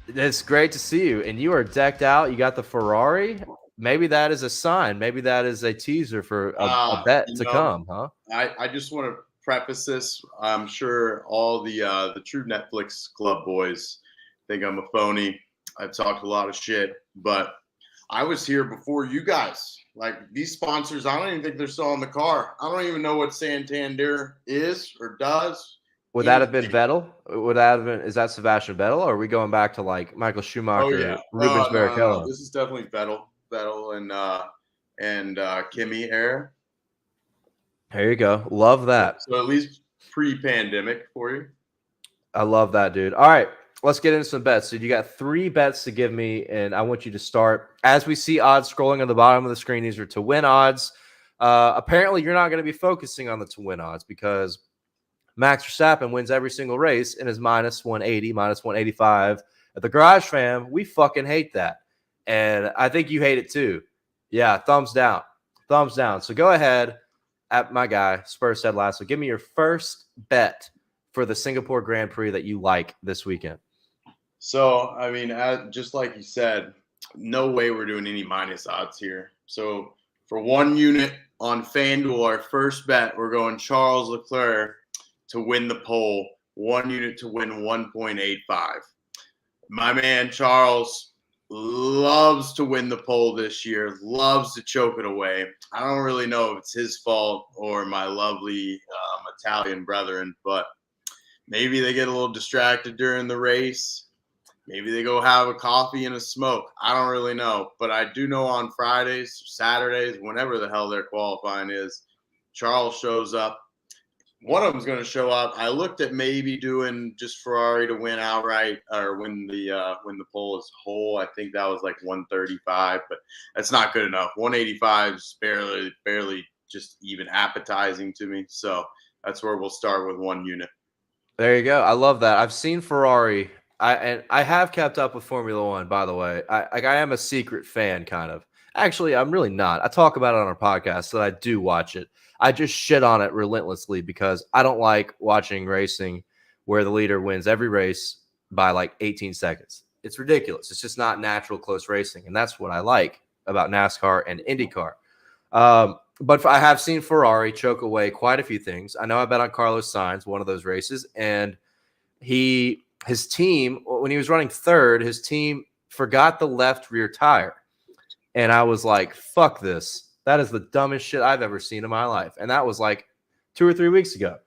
tonight? It's great to see you. And you are decked out. You got the Ferrari. Maybe that is a sign. Maybe that is a teaser for a bet to come, huh? I just want to preface this. I'm sure all the true Netflix club boys think I'm a phony. I've talked a lot of shit, but I was here before you guys. Like, these sponsors, I don't even think they're still in the car. I don't even know what Santander is or does. Would that have been Vettel? Would that have been? Is that Sebastian Vettel, or are we going back to like Michael Schumacher, Rubens Barrichello? No. This is definitely Vettel and Kimi era. There you go. Love that. So at least pre-pandemic for you. I love that, dude. All right, let's get into some bets. So you got 3 bets to give me, and I want you to start. As we see odds scrolling on the bottom of the screen, these are to win odds. Apparently, you're not going to be focusing on the to win odds because Max Verstappen wins every single race and is minus 180, minus 185. At the Garage Fam, we fucking hate that. And I think you hate it too. Yeah, thumbs down. Thumbs down. So go ahead at my guy, Spurs Ted Lasso. Give me your first bet for the Singapore Grand Prix that you like this weekend. So, I mean, just like you said, no way we're doing any minus odds here. So for 1 unit on FanDuel, our first bet, we're going Charles Leclerc to win the pole, 1 unit to win 1.85. My man Charles loves to win the pole this year, loves to choke it away. I don't really know if it's his fault or my lovely Italian brethren, but maybe they get a little distracted during the race. Maybe they go have a coffee and a smoke. I don't really know. But I do know on Fridays, Saturdays, whenever the hell their qualifying is, Charles shows up one of them's going to show up. I looked at maybe doing just Ferrari to win outright or win the pole as a whole. I think that was like 135, but that's not good enough. 185 is barely just even appetizing to me. So that's where we'll start with 1 unit. There you go. I love that. I've seen Ferrari. I have kept up with Formula One, by the way. I am a secret fan, kind of. Actually, I'm really not. I talk about it on our podcast, so I do watch it. I just shit on it relentlessly because I don't like watching racing where the leader wins every race by like 18 seconds. It's ridiculous. It's just not natural close racing, and that's what I like about NASCAR and IndyCar. But I have seen Ferrari choke away quite a few things. I know I bet on Carlos Sainz, one of those races, and his team, when he was running third, his team forgot the left rear tire. And I was like, fuck this. That is the dumbest shit I've ever seen in my life. And that was like 2 or 3 weeks ago.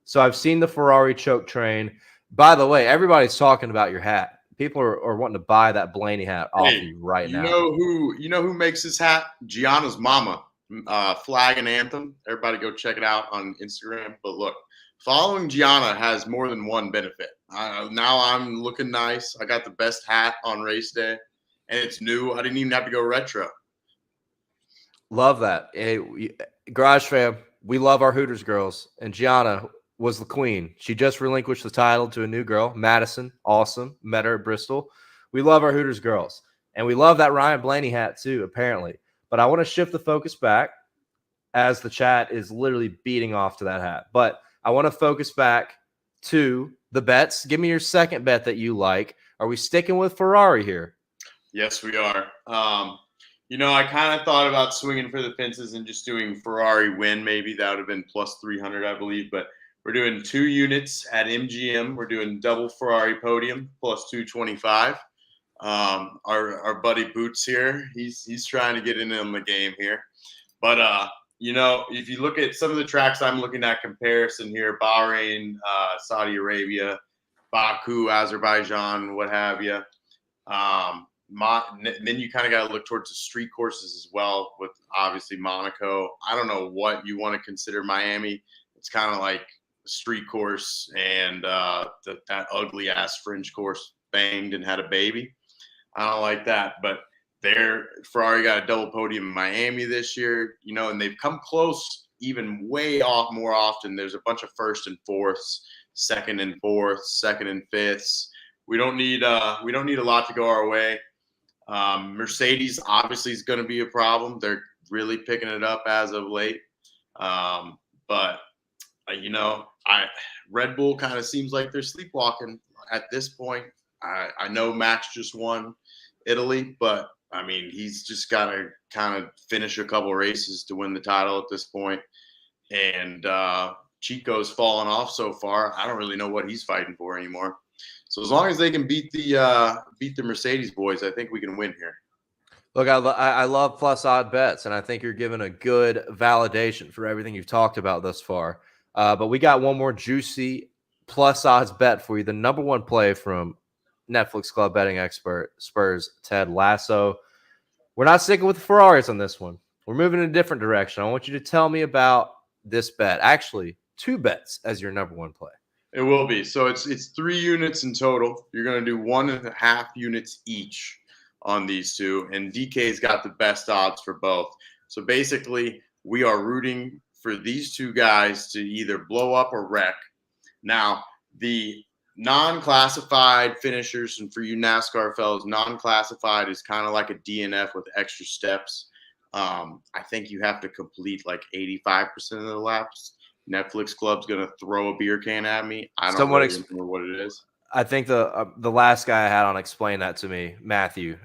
So I've seen the Ferrari choke train. By the way, everybody's talking about your hat. People are wanting to buy that Blaney hat off you right now. You know who makes this hat? Gianna's mama. Flag and Anthem. Everybody go check it out on Instagram. But look, following Gianna has more than one benefit. Now I'm looking nice. I got the best hat on race day, and it's new. I didn't even have to go retro. Love that. Hey, Garage fam, we love our Hooters girls, and Gianna was the queen. She just relinquished the title to a new girl, Madison. Awesome. Met her at Bristol. We love our Hooters girls, and we love that Ryan Blaney hat too, apparently. But I want to shift the focus back as the chat is literally beating off to that hat. But I want to focus back to the bets. Give me your second bet that you like. Are we sticking with Ferrari here? Yes, we are. I kind of thought about swinging for the fences and just doing Ferrari win. Maybe that would have been plus 300, I believe. But we're doing 2 units at MGM. We're doing double Ferrari podium plus 225. Our buddy Boots here, he's trying to get in on the game here. But if you look at some of the tracks I'm looking at comparison here, Bahrain, Saudi Arabia, Baku, Azerbaijan, what have you. Then you kind of got to look towards the street courses as well, with obviously Monaco. I don't know what you want to consider Miami. It's kind of like a street course, and that ugly ass fringe course banged and had a baby. I don't like that, but Ferrari got a double podium in Miami this year, and they've come close even way off more often. There's a bunch of first and fourths, second and fourths, second and fifths. We don't need a lot to go our way. Mercedes obviously is going to be a problem. They're really picking it up as of late. But Red Bull kind of seems like they're sleepwalking at this point. I know Max just won Italy, but I mean, he's just got to kind of finish a couple races to win the title at this point. And Chico's fallen off so far. I don't really know what he's fighting for anymore. So as long as they can beat the Mercedes boys, I think we can win here. Look, I love plus odd bets, and I think you're giving a good validation for everything you've talked about thus far. But we got one more juicy plus odds bet for you. The number one play from Netflix Club betting expert Spurs Ted Lasso. We're not sticking with the Ferraris on this one. We're moving in a different direction. I want you to tell me about this bet. Actually, 2 bets as your number one play. It will be. So it's 3 units in total. You're going to do 1.5 units each on these 2, and DK's got the best odds for both. So basically, we are rooting for these 2 guys to either blow up or wreck. Now, the non-classified finishers, and for you NASCAR fellows, non-classified is kind of like a DNF with extra steps. I think you have to complete like 85% of the laps. Netflix Club's gonna throw a beer can at me. I don't really remember what it is. I think the last guy I had on explain that to me, Matthew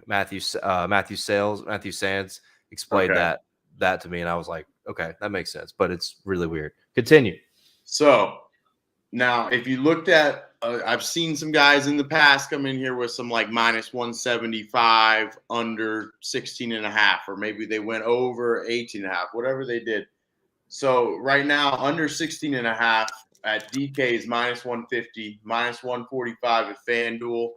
Sands explained that to me, and I was like, okay, that makes sense, but it's really weird. Continue. So now, if you looked at, I've seen some guys in the past come in here with some like minus 175, under 16.5, or maybe they went over 18.5, whatever they did. So right now, under 16.5 at DK's minus 150, minus 145 at FanDuel,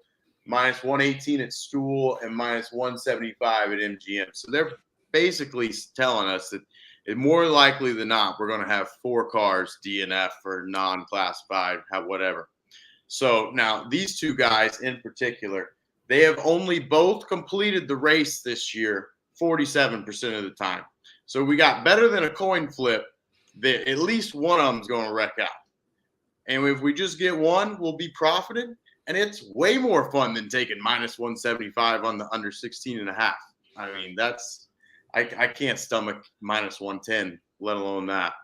minus 118 at Stool, and minus 175 at MGM. So they're basically telling us that it more likely than not, we're going to have 4 cars DNF or non-classified, have whatever. So now these 2 guys in particular, they have only both completed the race this year 47% of the time. So we got better than a coin flip that at least one of them is going to wreck out. And if we just get one, we'll be profiting. And it's way more fun than taking minus 175 on the under 16.5. I mean, I can't stomach minus 110, let alone that.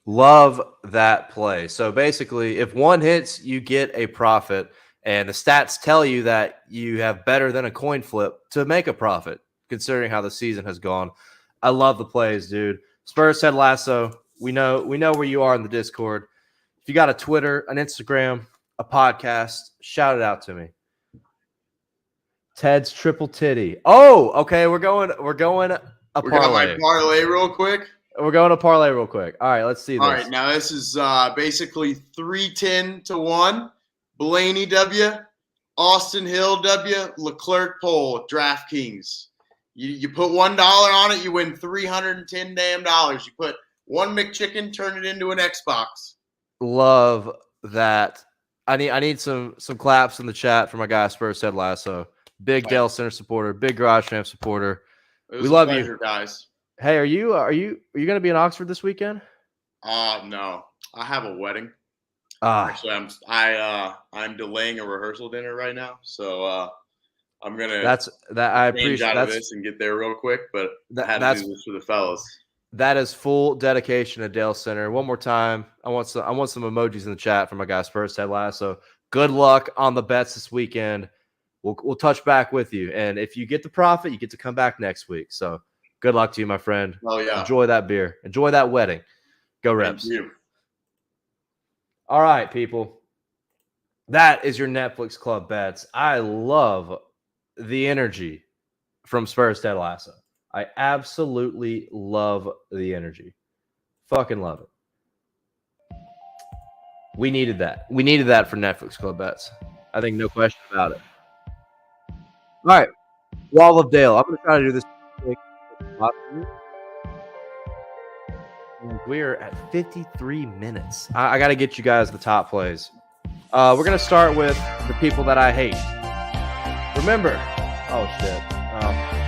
Love that play. So basically, if one hits, you get a profit. And the stats tell you that you have better than a coin flip to make a profit, considering how the season has gone. I love the plays, dude. Spurs Ted Lasso. We know where you are in the Discord. If you got a Twitter, an Instagram, a podcast, shout it out to me. Ted's triple titty. Oh, okay. We're going a parlay. We're going my parlay real quick. We're going to parlay real quick. All right, let's see this. All right, now this is basically 310 to 1. Blaney W, Austin Hill W, Leclerc Pole, DraftKings. You put $1 on it, you win $310 damn dollars. You put one McChicken, turn it into an Xbox. Love that. I need some claps in the chat for my guy Spurs Ted Lasso. Big Dalescenter supporter, big Garage Fam supporter. We love pleasure, you, guys. Hey, are you going to be in Oxford this weekend? No, I have a wedding. Actually, I'm delaying a rehearsal dinner right now, so I'm gonna I appreciate out of this and get there real quic. But I had to do this for the fellas. That is full dedication to Dalescenter. One more time, I want some emojis in the chat from my guy Spurs Ted Lasso. Good luck on the bets this weekend. We'll touch back with you, and if you get the profit, you get to come back next week. So good luck to you, my friend. Oh yeah, enjoy that beer, enjoy that wedding. Go Reps. Thank you. All right, people. That is your Netflix Club bets. I love the energy from Spurs Ted Lasso. I absolutely love the energy. Fucking love it. We needed that. We needed that for Netflix Club bets. I think no question about it. All right. Wall of Dale. I'm going to try to do this quick. We're at 53 minutes. I got to get you guys the top plays. We're going to start with the people that I hate. Remember, oh shit.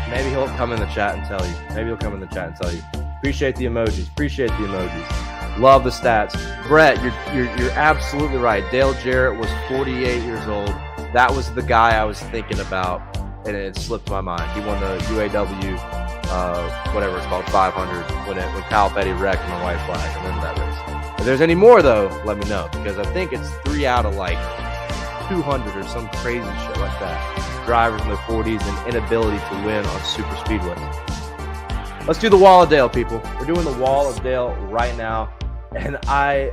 Maybe he'll come in the chat and tell you. Appreciate the emojis. Love the stats. Brett, you're absolutely right. Dale Jarrett was 48 years old. That was the guy I was thinking about, and it slipped my mind. He won the UAW. Whatever it's called, 500 when Kyle Petty wrecked my white flag. I remember that race. If there's any more though, let me know, because I think it's 3 out of like 200 or some crazy shit like that. Drivers in their 40s and inability to win on super speedways. Let's do the Wall of Dale, people. We're doing the Wall of Dale right now, and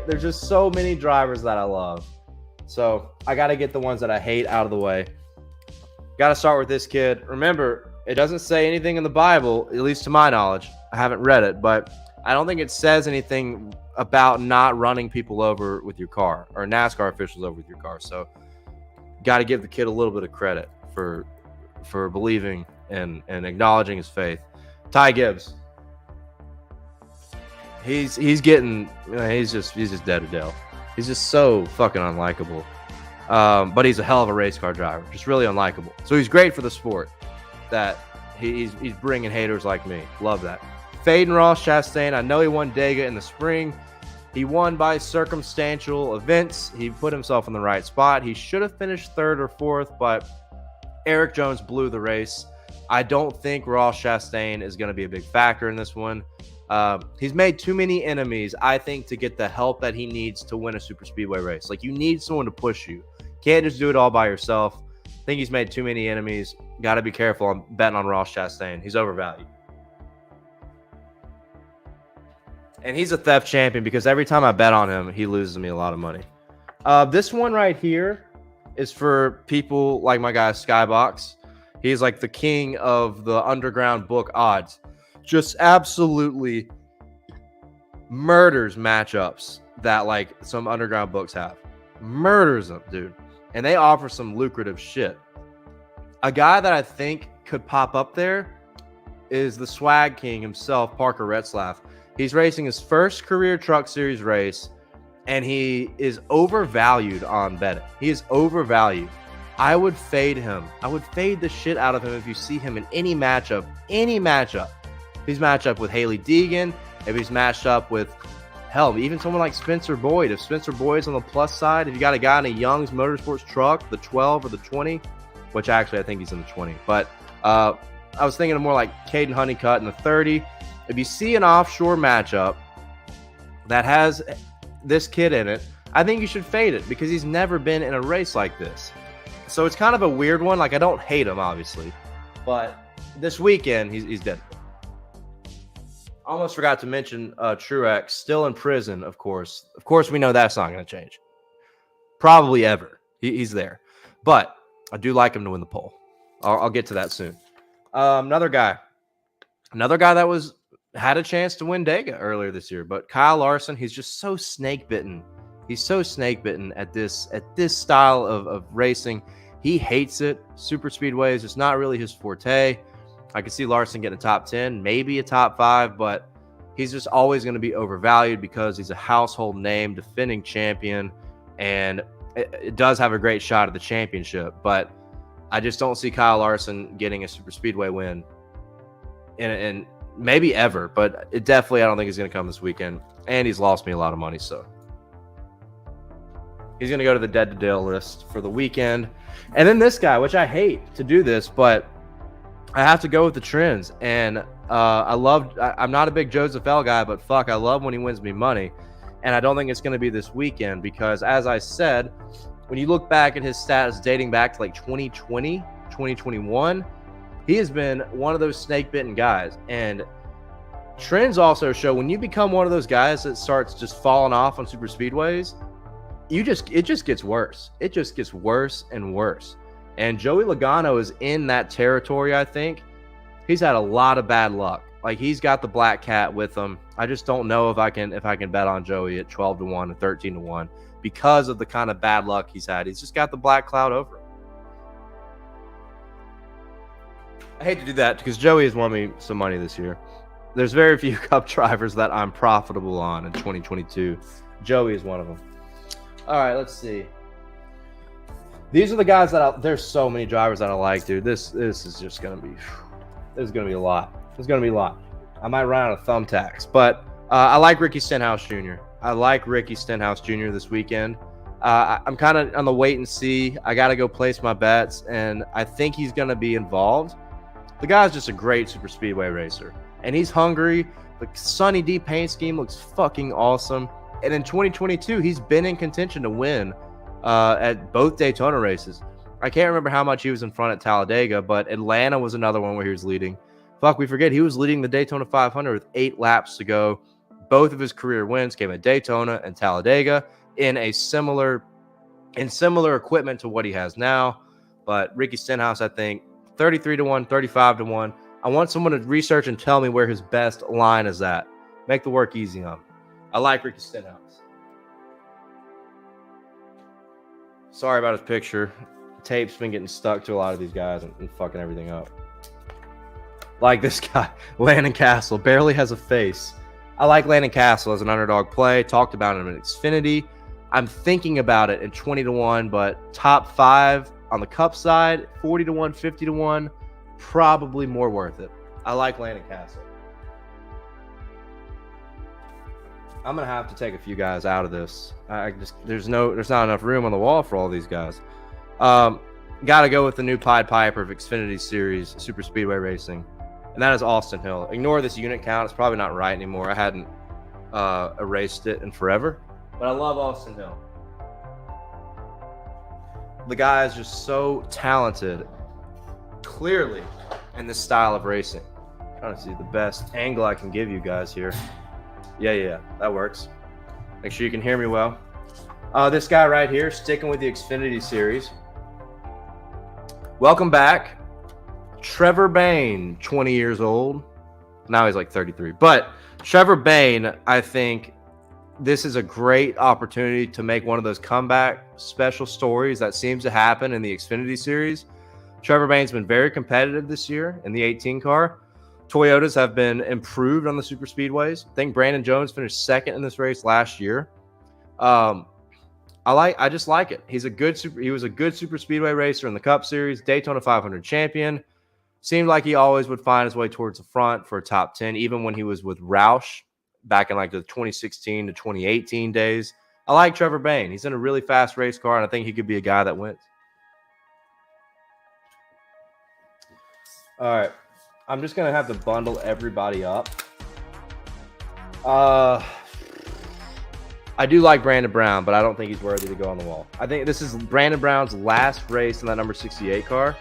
there's just so many drivers that I love. So I got to get the ones that I hate out of the way. Got to start with this kid. Remember, it doesn't say anything in the Bible, at least to my knowledge. I haven't read it, but I don't think it says anything about not running people over with your car or NASCAR officials over with your car. So got to give the kid a little bit of credit for believing and acknowledging his faith. Ty Gibbs. He's just dead to Dale. He's just so fucking unlikable. But he's a hell of a race car driver. Just really unlikable. So he's great for the sport. That he's bringing haters like me. Love that. Faden Ross Chastain. I know he won Dega in the spring. He won by circumstantial events. He put himself in the right spot. He should have finished 3rd or 4th, but Eric Jones blew the race. I don't think Ross Chastain is going to be a big factor in this one. He's made too many enemies, I think, to get the help that he needs to win a super speedway race. Like, you need someone to push you. Can't just do it all by yourself. I think he's made too many enemies. Got to be careful on betting on Ross Chastain. He's overvalued. And he's a theft champion because every time I bet on him, he loses me a lot of money. This one right here is for people like my guy Skybox. He's like the king of the underground book odds. Just absolutely murders matchups that like some underground books have. Murders them, dude. And they offer some lucrative shit. A guy that I think could pop up there is the swag king himself, Parker Retzlaff. He's racing his first career Truck Series race, and he is overvalued on betting. He is overvalued. I would fade him. I would fade the shit out of him if you see him in any matchup. Any matchup. If he's matched up with Haley Deegan, if he's matched up with, hell, even someone like Spencer Boyd. If Spencer Boyd's on the plus side, if you got a guy in a Young's Motorsports truck, the 12 or the 20, which actually I think he's in the 20. But I was thinking of more like Caden Honeycutt in the 30. If you see an offshore matchup that has this kid in it, I think you should fade it because he's never been in a race like this. So it's kind of a weird one. Like, I don't hate him, obviously. But this weekend, he's dead. Almost forgot to mention Truex, still in prison, of course. Of course, we know that's not going to change. Probably ever. He's there. But I do like him to win the pole. I'll get to that soon. Another guy that had a chance to win Dega earlier this year, but Kyle Larson, he's just so snake bitten. He's so snake bitten at this style of racing. He hates it. Super speedway is just not really his forte. I could see Larson getting a top 10, maybe a top 5, but he's just always going to be overvalued because he's a household name, defending champion, and it does have a great shot at the championship. But I just don't see Kyle Larson getting a super speedway win and maybe ever, but I don't think he's going to come this weekend. And he's lost me a lot of money, so he's going to go to the dead to Dale list for the weekend. And then this guy, which I hate to do this, but I have to go with the trends. And I'm not a big Joseph L guy, but fuck, I love when he wins me money. And I don't think it's going to be this weekend because, as I said, when you look back at his stats dating back to like 2020, 2021, he has been one of those snake-bitten guys. And trends also show when you become one of those guys that starts just falling off on super speedways, it just gets worse. It just gets worse and worse. And Joey Logano is in that territory, I think. He's had a lot of bad luck. Like, he's got the black cat with him. I just don't know if I can bet on Joey at 12-1 or 13-1 because of the kind of bad luck he's had. He's just got the black cloud over him. I hate to do that because Joey has won me some money this year. There's very few Cup drivers that I'm profitable on in 2022. Joey is one of them. All right, let's see. These are the guys there's so many drivers that I like, dude. This is just going to be, this is going to be a lot. It's going to be a lot. I might run out of thumbtacks, but I like Ricky Stenhouse Jr. I like Ricky Stenhouse Jr. this weekend. I'm kind of on the wait and see. I got to go place my bets, and I think he's going to be involved. The guy's just a great super speedway racer, and he's hungry. The Sunny D paint scheme looks fucking awesome. And in 2022, he's been in contention to win at both Daytona races. I can't remember how much he was in front at Talladega, but Atlanta was another one where he was leading. Fuck, we forget he was leading the Daytona 500 with 8 laps to go. Both of his career wins came at Daytona and Talladega in similar equipment to what he has now. But Ricky Stenhouse, I think, 33-1, 35-1. I want someone to research and tell me where his best line is at. Make the work easy on him. I like Ricky Stenhouse. Sorry about his picture. Tape's been getting stuck to a lot of these guys and fucking everything up. Like this guy, Landon Castle, barely has a face. I like Landon Castle as an underdog play. Talked about him in Xfinity. I'm thinking about it in 20-1, but top 5 on the Cup side, 40-1, 50-1, probably more worth it. I like Landon Castle. I'm gonna have to take a few guys out of this. There's not enough room on the wall for all these guys. Got to go with the new Pied Piper of Xfinity Series Super Speedway Racing, and that is Austin Hill. Ignore this unit count; it's probably not right anymore. I hadn't erased it in forever, but I love Austin Hill. The guy is just so talented, clearly, in this style of racing. I'm trying to see the best angle I can give you guys here. Yeah, that works. Make sure you can hear me well. This guy right here, sticking with the Xfinity Series. Welcome back. Trevor Bayne, 20 years old. Now he's like 33. But Trevor Bayne, I think this is a great opportunity to make one of those comeback special stories that seems to happen in the Xfinity Series. Trevor Bayne's been very competitive this year in the 18 car. Toyotas have been improved on the super speedways. I think Brandon Jones finished second in this race last year. I just like it. He was a good super speedway racer in the Cup Series, Daytona 500 champion. Seemed like he always would find his way towards the front for a top 10, even when he was with Roush back in like the 2016 to 2018 days. I like Trevor Bayne. He's in a really fast race car, and I think he could be a guy that wins. All right. I'm just going to have to bundle everybody up. I do like Brandon Brown, but I don't think he's worthy to go on the wall. I think this is Brandon Brown's last race in that number 68 car.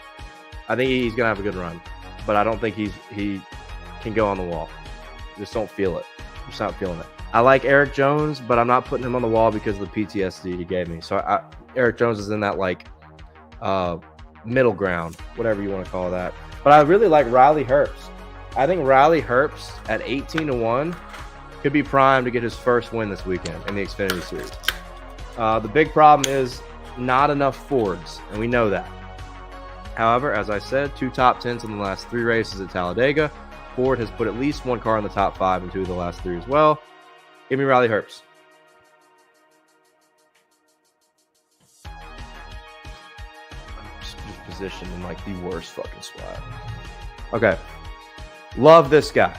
I think he's going to have a good run, but I don't think he can go on the wall. Just don't feel it. I'm just not feeling it. I like Eric Jones, but I'm not putting him on the wall because of the PTSD he gave me. So Eric Jones is in that like middle ground, whatever you want to call that. But I really like Riley Herbst. I think Riley Herbst at 18-1 could be primed to get his first win this weekend in the Xfinity Series. The big problem is not enough Fords, and we know that. However, as I said, 2 top 10s in the last 3 races at Talladega. Ford has put at least 1 car in the top 5 in 2 of the last 3 as well. Give me Riley Herbst. Just positioned in like the worst fucking spot. Okay. Love this guy.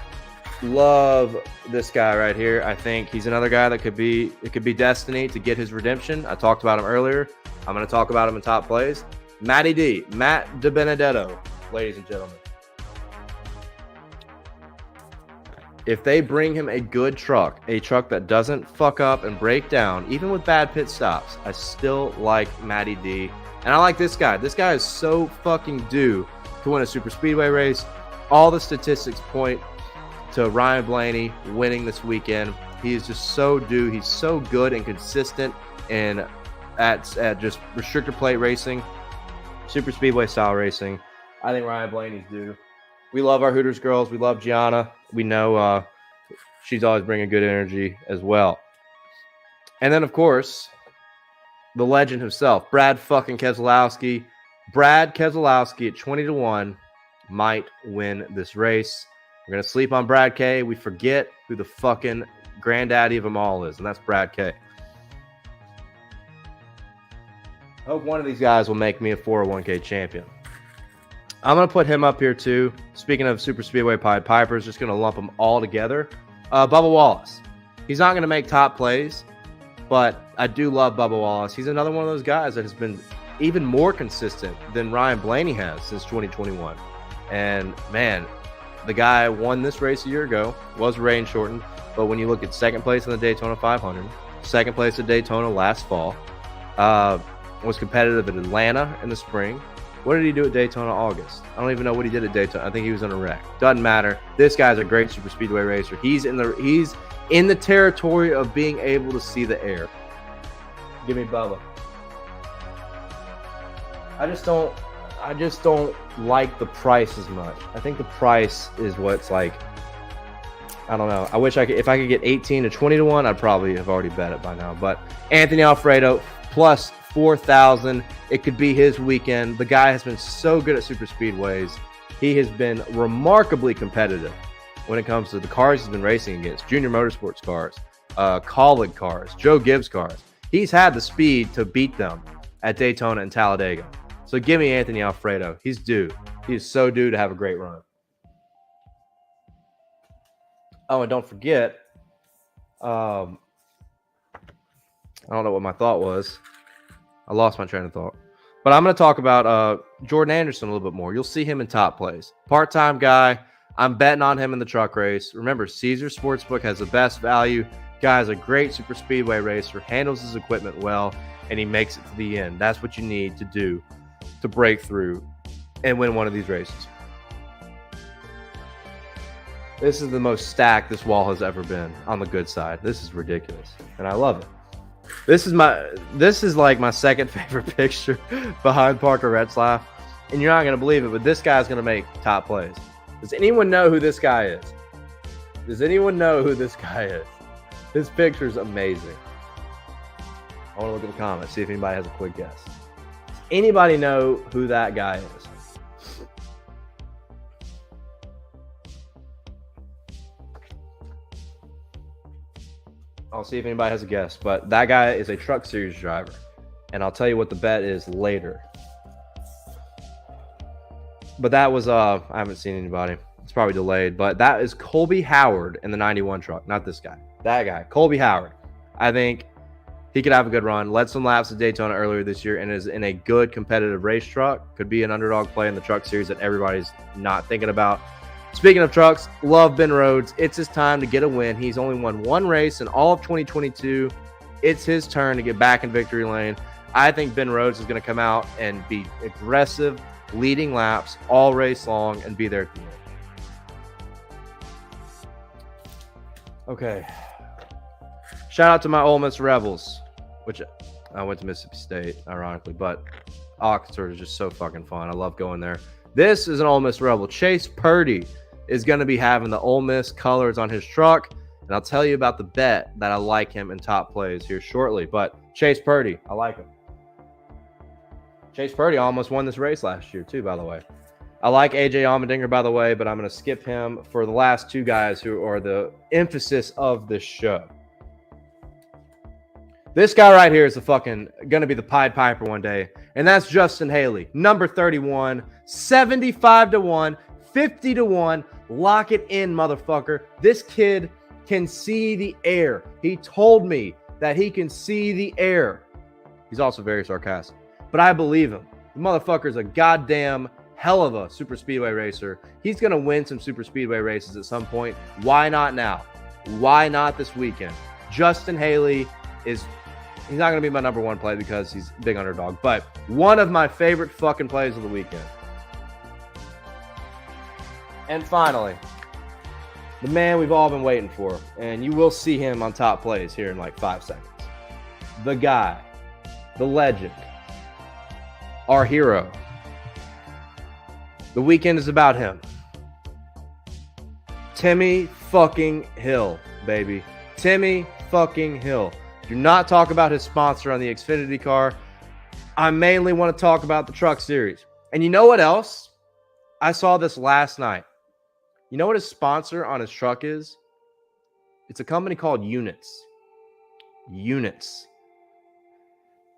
Love this guy right here. I think he's another guy that could be destiny to get his redemption. I talked about him earlier. I'm going to talk about him in top plays. Matty D, Matt DiBenedetto, ladies and gentlemen. If they bring him a good truck, a truck that doesn't fuck up and break down, even with bad pit stops, I still like Matty D. And I like this guy. This guy is so fucking due to win a super speedway race. All the statistics point to Ryan Blaney winning this weekend. He is just so due. He's so good and consistent and at just restrictor plate racing, super speedway style racing. I think Ryan Blaney's due. We love our Hooters girls. We love Gianna. We know she's always bringing good energy as well. And then, of course, the legend himself, Brad fucking Keselowski. Brad Keselowski at 20-1 might win this race. We're going to sleep on Brad K. We forget who the fucking granddaddy of them all is, and that's Brad K. I hope one of these guys will make me a 401k champion. I'm going to put him up here too. Speaking of Super Speedway Pied Pipers, just going to lump them all together. Bubba Wallace. He's not going to make top plays, but I do love Bubba Wallace. He's another one of those guys that has been even more consistent than Ryan Blaney has since 2021. And, man, the guy won this race a year ago, was rain shortened, but when you look at second place in the Daytona 500, second place at Daytona last fall, was competitive at Atlanta in the spring. What did he do at Daytona August? I don't even know what he did at Daytona. I think he was in a wreck. Doesn't matter. This guy's a great super speedway racer. He's in the territory of being able to see the air. Give me Bubba. I just don't like the price as much. I think the price is what's like, I don't know. I wish if I could get 18-20-1, I'd probably have already bet it by now. But Anthony Alfredo plus 4,000. It could be his weekend. The guy has been so good at super speedways. He has been remarkably competitive when it comes to the cars he's been racing against. Junior Motorsports cars, Colleague cars, Joe Gibbs cars. He's had the speed to beat them at Daytona and Talladega. So give me Anthony Alfredo. He's due. He is so due to have a great run. Oh, and don't forget, I don't know what my thought was. I lost my train of thought. But I'm going to talk about Jordan Anderson a little bit more. You'll see him in top plays. Part-time guy. I'm betting on him in the truck race. Remember, Caesar Sportsbook has the best value. Guy's a great super speedway racer, handles his equipment well, and he makes it to the end. That's what you need to do to break through and win one of these races. This is the most stacked this wall has ever been on the good side. This is ridiculous, and I love it. This is like my second favorite picture behind Parker Retzlaff, and you're not going to believe it, but this guy's going to make top plays. Does anyone know who this guy is? Does anyone know who this guy is? This picture is amazing. I want to look at the comments, see if anybody has a quick guess. Does anybody know who that guy is? I'll see if anybody has a guess, but that guy is a Truck Series driver. And I'll tell you what the bet is later. But that was, I haven't seen anybody. It's probably delayed, but that is Colby Howard in the 91 truck, not this guy. That guy, Colby Howard. I think he could have a good run. Led some laps at Daytona earlier this year and is in a good competitive race truck. Could be an underdog play in the Truck Series that everybody's not thinking about. Speaking of trucks, love Ben Rhodes. It's his time to get a win. He's only won one race in all of 2022. It's his turn to get back in victory lane. I think Ben Rhodes is going to come out and be aggressive, leading laps all race long and be there at the end. Okay. Shout out to my Ole Miss Rebels, which I went to Mississippi State, ironically, but Oxford is just so fucking fun. I love going there. This is an Ole Miss Rebel. Chase Purdy is going to be having the Ole Miss colors on his truck, and I'll tell you about the bet that I like him in top plays here shortly. But Chase Purdy, I like him. Chase Purdy almost won this race last year, too, by the way. I like AJ Allmendinger, by the way, but I'm going to skip him for the last two guys who are the emphasis of this show. This guy right here is going to be the Pied Piper one day, and that's Justin Haley, number 31, 75-1, 50-1. Lock it in, motherfucker. This kid can see the air. He told me that he can see the air. He's also very sarcastic, but I believe him. The motherfucker's a goddamn hell of a super speedway racer. He's going to win some super speedway races at some point. Why not now? Why not this weekend? Justin Haley he's not going to be my number one play because he's a big underdog, but one of my favorite fucking plays of the weekend. And finally, the man we've all been waiting for, and you will see him on top plays here in like 5 seconds. The guy, the legend, our hero. The weekend is about him. Timmy fucking Hill, baby. Timmy fucking Hill. Do not talk about his sponsor on the Xfinity car. I mainly want to talk about the Truck Series. And you know what else? I saw this last night. You know what his sponsor on his truck is? It's a company called Units. Units.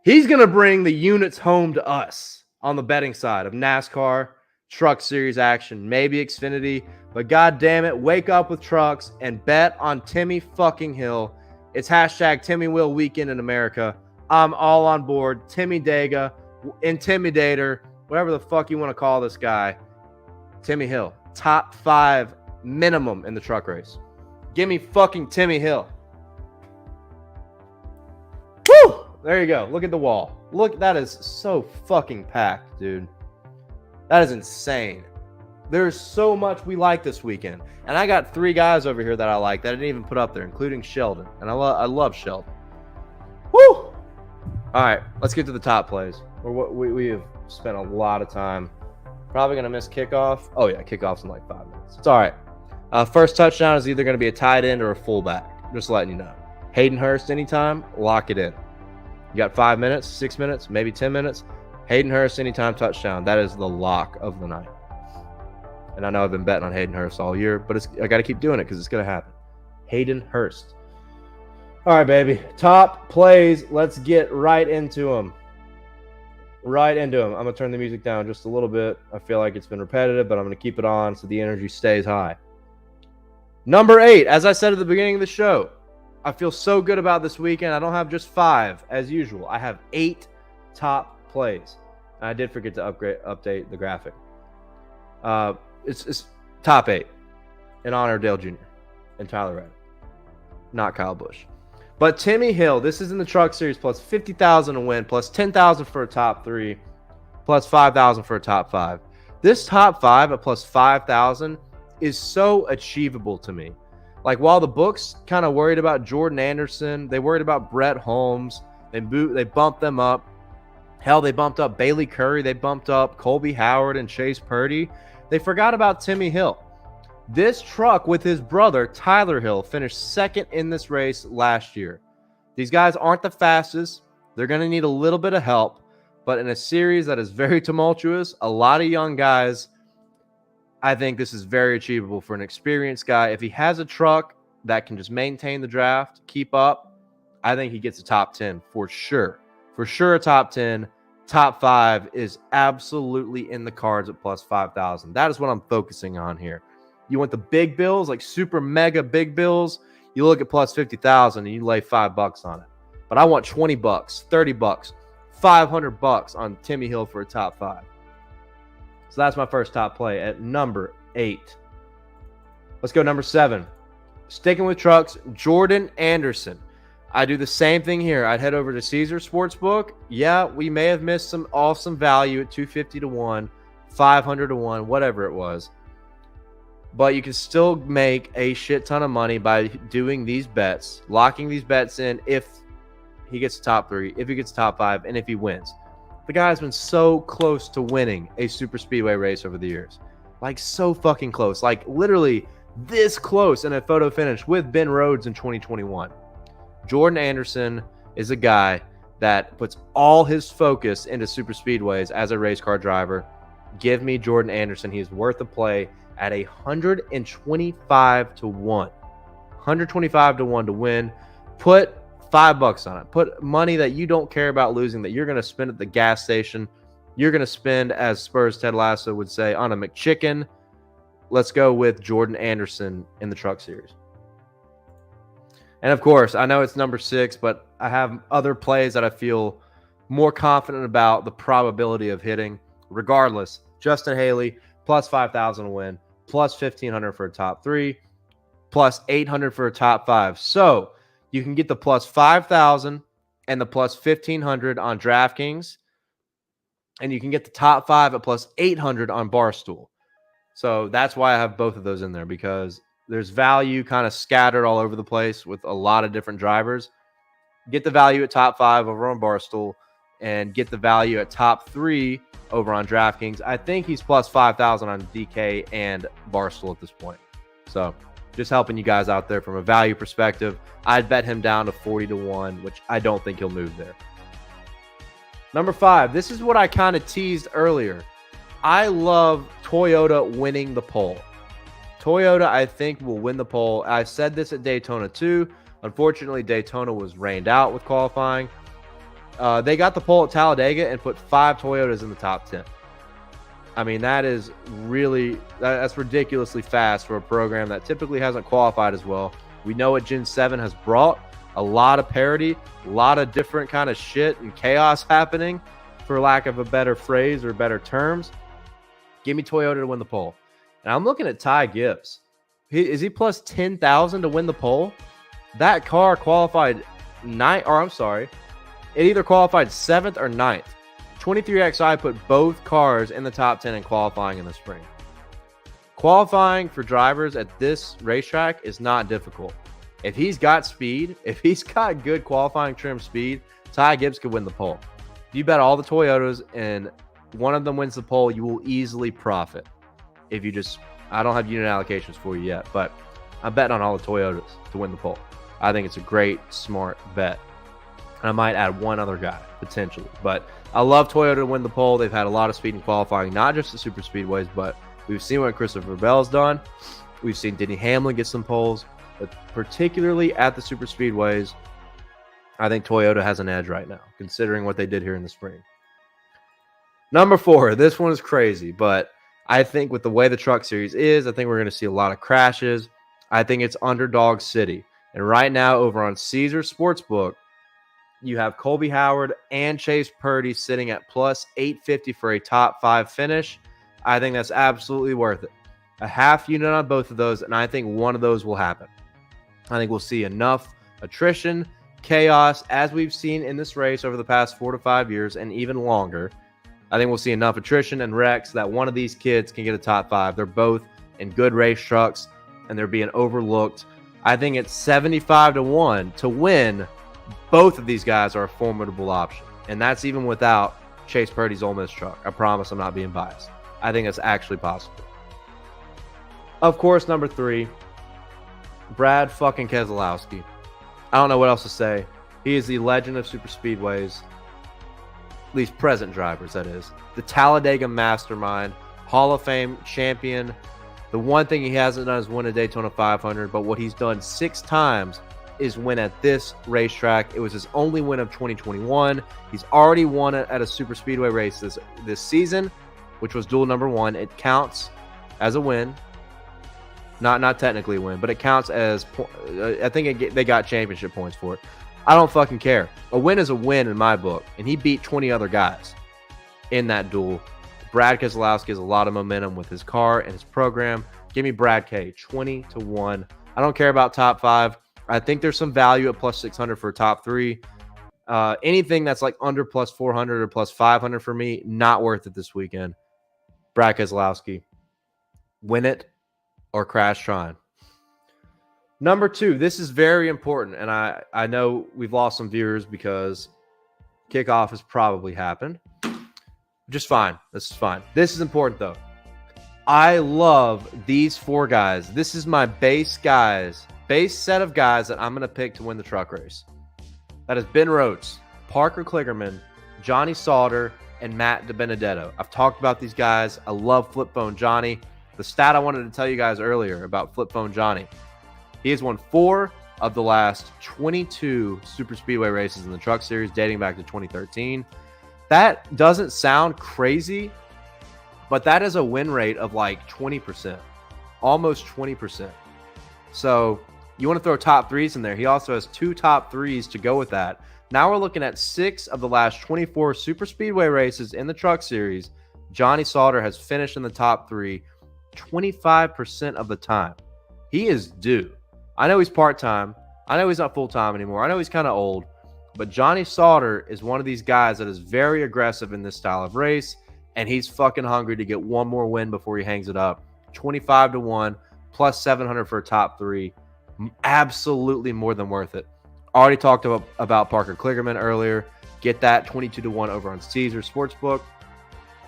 He's going to bring the units home to us on the betting side of NASCAR, Truck Series action, maybe Xfinity. But God damn it, wake up with trucks and bet on Timmy fucking Hill. It's hashtag Timmy Will Weekend in America. I'm all on board. Timmy Dega, Intimidator, whatever the fuck you want to call this guy. Timmy Hill. Top 5 minimum in the truck race. Give me fucking Timmy Hill. Woo! There you go. Look at the wall. Look, that is so fucking packed, dude. That is insane. There's so much we like this weekend. And I got 3 guys over here that I like that I didn't even put up there, including Sheldon. And I love Sheldon. Woo! All right, let's get to the top plays. We have spent a lot of time. Probably going to miss kickoff. Oh, yeah, kickoff's in like 5 minutes. It's all right. First touchdown is either going to be a tight end or a fullback. Just letting you know. Hayden Hurst anytime, lock it in. You got 5 minutes, 6 minutes, maybe 10 minutes. Hayden Hurst anytime touchdown. That is the lock of the night. And I know I've been betting on Hayden Hurst all year, but I got to keep doing it because it's going to happen. Hayden Hurst. All right, baby. Top plays. Let's get right into them. Right into them. I'm going to turn the music down just a little bit. I feel like it's been repetitive, but I'm going to keep it on so the energy stays high. Number 8, as I said at the beginning of the show, I feel so good about this weekend. I don't have just 5 as usual. I have 8 top plays. And I did forget to update the graphic. It's top 8 in honor of Dale Jr. and Tyler Reddick, not Kyle Busch. But Timmy Hill, this is in the Truck Series, plus 50,000 to win, plus 10,000 for a top 3, plus 5,000 for a top 5. This top 5 at plus 5,000 is so achievable to me. Like, while the books kind of worried about Jordan Anderson, they worried about Brett Holmes, they bumped them up. Hell, they bumped up Bailey Curry, they bumped up Colby Howard and Chase Purdy. They forgot about Timmy Hill. This truck with his brother, Tyler Hill, finished second in this race last year. These guys aren't the fastest. They're going to need a little bit of help. But in a series that is very tumultuous, a lot of young guys, I think this is very achievable for an experienced guy. If he has a truck that can just maintain the draft, keep up, I think he gets a top 10 for sure. For sure, a top 10. Top 5 is absolutely in the cards at plus 5,000. That is what I'm focusing on here. You want the big bills, like super mega big bills, you look at plus 50,000 and you lay $5 on it. But I want $20, $30, $500 on Timmy Hill for a top 5. So that's my first top play at number 8. Let's go number 7. Sticking with trucks, Jordan Anderson. I do the same thing here. I'd head over to Caesar Sportsbook. Yeah, we may have missed some awesome value at 250 to 1, 500 to 1, whatever it was. But you can still make a shit ton of money by doing these bets, locking these bets in if he gets top 3, if he gets top 5, and if he wins. The guy's been so close to winning a super speedway race over the years. Like so fucking close. Like literally this close in a photo finish with Ben Rhodes in 2021. Jordan Anderson is a guy that puts all his focus into super speedways as a race car driver. Give me Jordan Anderson. He's worth a play at 125 to 1. 125 to 1 to win. Put $5 on it. Put money that you don't care about losing, that you're going to spend at the gas station. You're going to spend, as Spurs Ted Lasso would say, on a McChicken. Let's go with Jordan Anderson in the Truck Series. And of course, I know it's number 6, but I have other plays that I feel more confident about the probability of hitting. Regardless, Justin Haley, plus 5,000 to win, plus 1,500 for a top 3, plus 800 for a top 5. So you can get the plus 5,000 and the plus 1,500 on DraftKings, and you can get the top 5 at plus 800 on Barstool. So that's why I have both of those in there, because there's value kind of scattered all over the place with a lot of different drivers. Get the value at top 5 over on Barstool and get the value at top 3 over on DraftKings. I think he's plus 5,000 on DK and Barstool at this point. So just helping you guys out there from a value perspective. I'd bet him down to 40 to 1, which I don't think he'll move there. Number 5, this is what I kind of teased earlier. I love Toyota winning the pole. Toyota, I think, will win the pole. I said this at Daytona too. Unfortunately, Daytona was rained out with qualifying. They got the pole at Talladega and put 5 Toyotas in the top 10. I mean, that's ridiculously fast for a program that typically hasn't qualified as well. We know what Gen 7 has brought. A lot of parity, a lot of different kind of shit and chaos happening, for lack of a better phrase or better terms. Give me Toyota to win the pole. And I'm looking at Ty Gibbs. Is he plus 10,000 to win the pole? That car qualified it either qualified 7th or 9th. 23XI put both cars in the top 10 in qualifying in the spring. Qualifying for drivers at this racetrack is not difficult. If he's got speed, if he's got good qualifying trim speed, Ty Gibbs could win the pole. If you bet all the Toyotas and one of them wins the pole, you will easily profit. If you just, I don't have unit allocations for you yet, but I'm betting on all the Toyotas to win the pole. I think it's a great, smart bet. And I might add one other guy, potentially. But I love Toyota to win the pole. They've had a lot of speed in qualifying, not just the super speedways, but we've seen what Christopher Bell's done. We've seen Denny Hamlin get some poles, but particularly at the super speedways, I think Toyota has an edge right now, considering what they did here in the spring. Number 4, this one is crazy, but I think with the way the Truck Series is, I think we're going to see a lot of crashes. I think it's Underdog City. And right now, over on Caesar Sportsbook, you have Colby Howard and Chase Purdy sitting at plus 850 for a top 5 finish. I think that's absolutely worth it. A half unit on both of those, and I think one of those will happen. I think we'll see enough attrition, chaos, as we've seen in this race over the past 4 to 5 years and even longer. I think we'll see enough attrition and wrecks that one of these kids can get a top 5. They're both in good race trucks, and they're being overlooked. I think it's 75 to 1 to win. Both of these guys are a formidable option, and that's even without Chase Purdy's Ole Miss truck. I promise I'm not being biased. I think it's actually possible. Of course, number 3, Brad fucking Keselowski. I don't know what else to say. He is the legend of super speedways. At least present drivers, that is. The Talladega mastermind, Hall of Fame champion, The one thing he hasn't done is win a Daytona 500, but what he's done 6 times is win at this racetrack. It was his only win of 2021. He's already won it at a super speedway race this season, which was duel number 1. It counts as a win. Not technically a win, but it counts as, I think they got championship points for it. I don't fucking care. A win is a win in my book, and he beat 20 other guys in that duel. Brad Keselowski has a lot of momentum with his car and his program. Give me Brad K, 20-1. I don't care about top 5. I think there's some value at plus 600 for a top 3. Anything that's like under plus 400 or plus 500 for me, not worth it this weekend. Brad Keselowski, win it or crash trying. Number 2, this is very important, and I know we've lost some viewers because kickoff has probably happened. Just fine. This is fine. This is important, though. I love these 4 guys. This is my base set of guys that I'm going to pick to win the truck race. That is Ben Rhodes, Parker Kligerman, Johnny Sauter, and Matt DiBenedetto. I've talked about these guys. I love Flip Phone Johnny. The stat I wanted to tell you guys earlier about Flip Phone Johnny. He has won 4 of the last 22 super speedway races in the truck series dating back to 2013. That doesn't sound crazy, but that is a win rate of like 20%, almost 20%. So you want to throw top 3s in there. He also has 2 top 3s to go with that. Now we're looking at 6 of the last 24 super speedway races in the truck series. Johnny Sauter has finished in the top 3 25% of the time. He is due. I know he's part-time. I know he's not full-time anymore. I know he's kind of old. But Johnny Sauter is one of these guys that is very aggressive in this style of race, and he's fucking hungry to get one more win before he hangs it up. 25-1, plus 700 for a top 3. Absolutely more than worth it. Already talked about Parker Kligerman earlier. Get that 22-1 over on Caesar Sportsbook.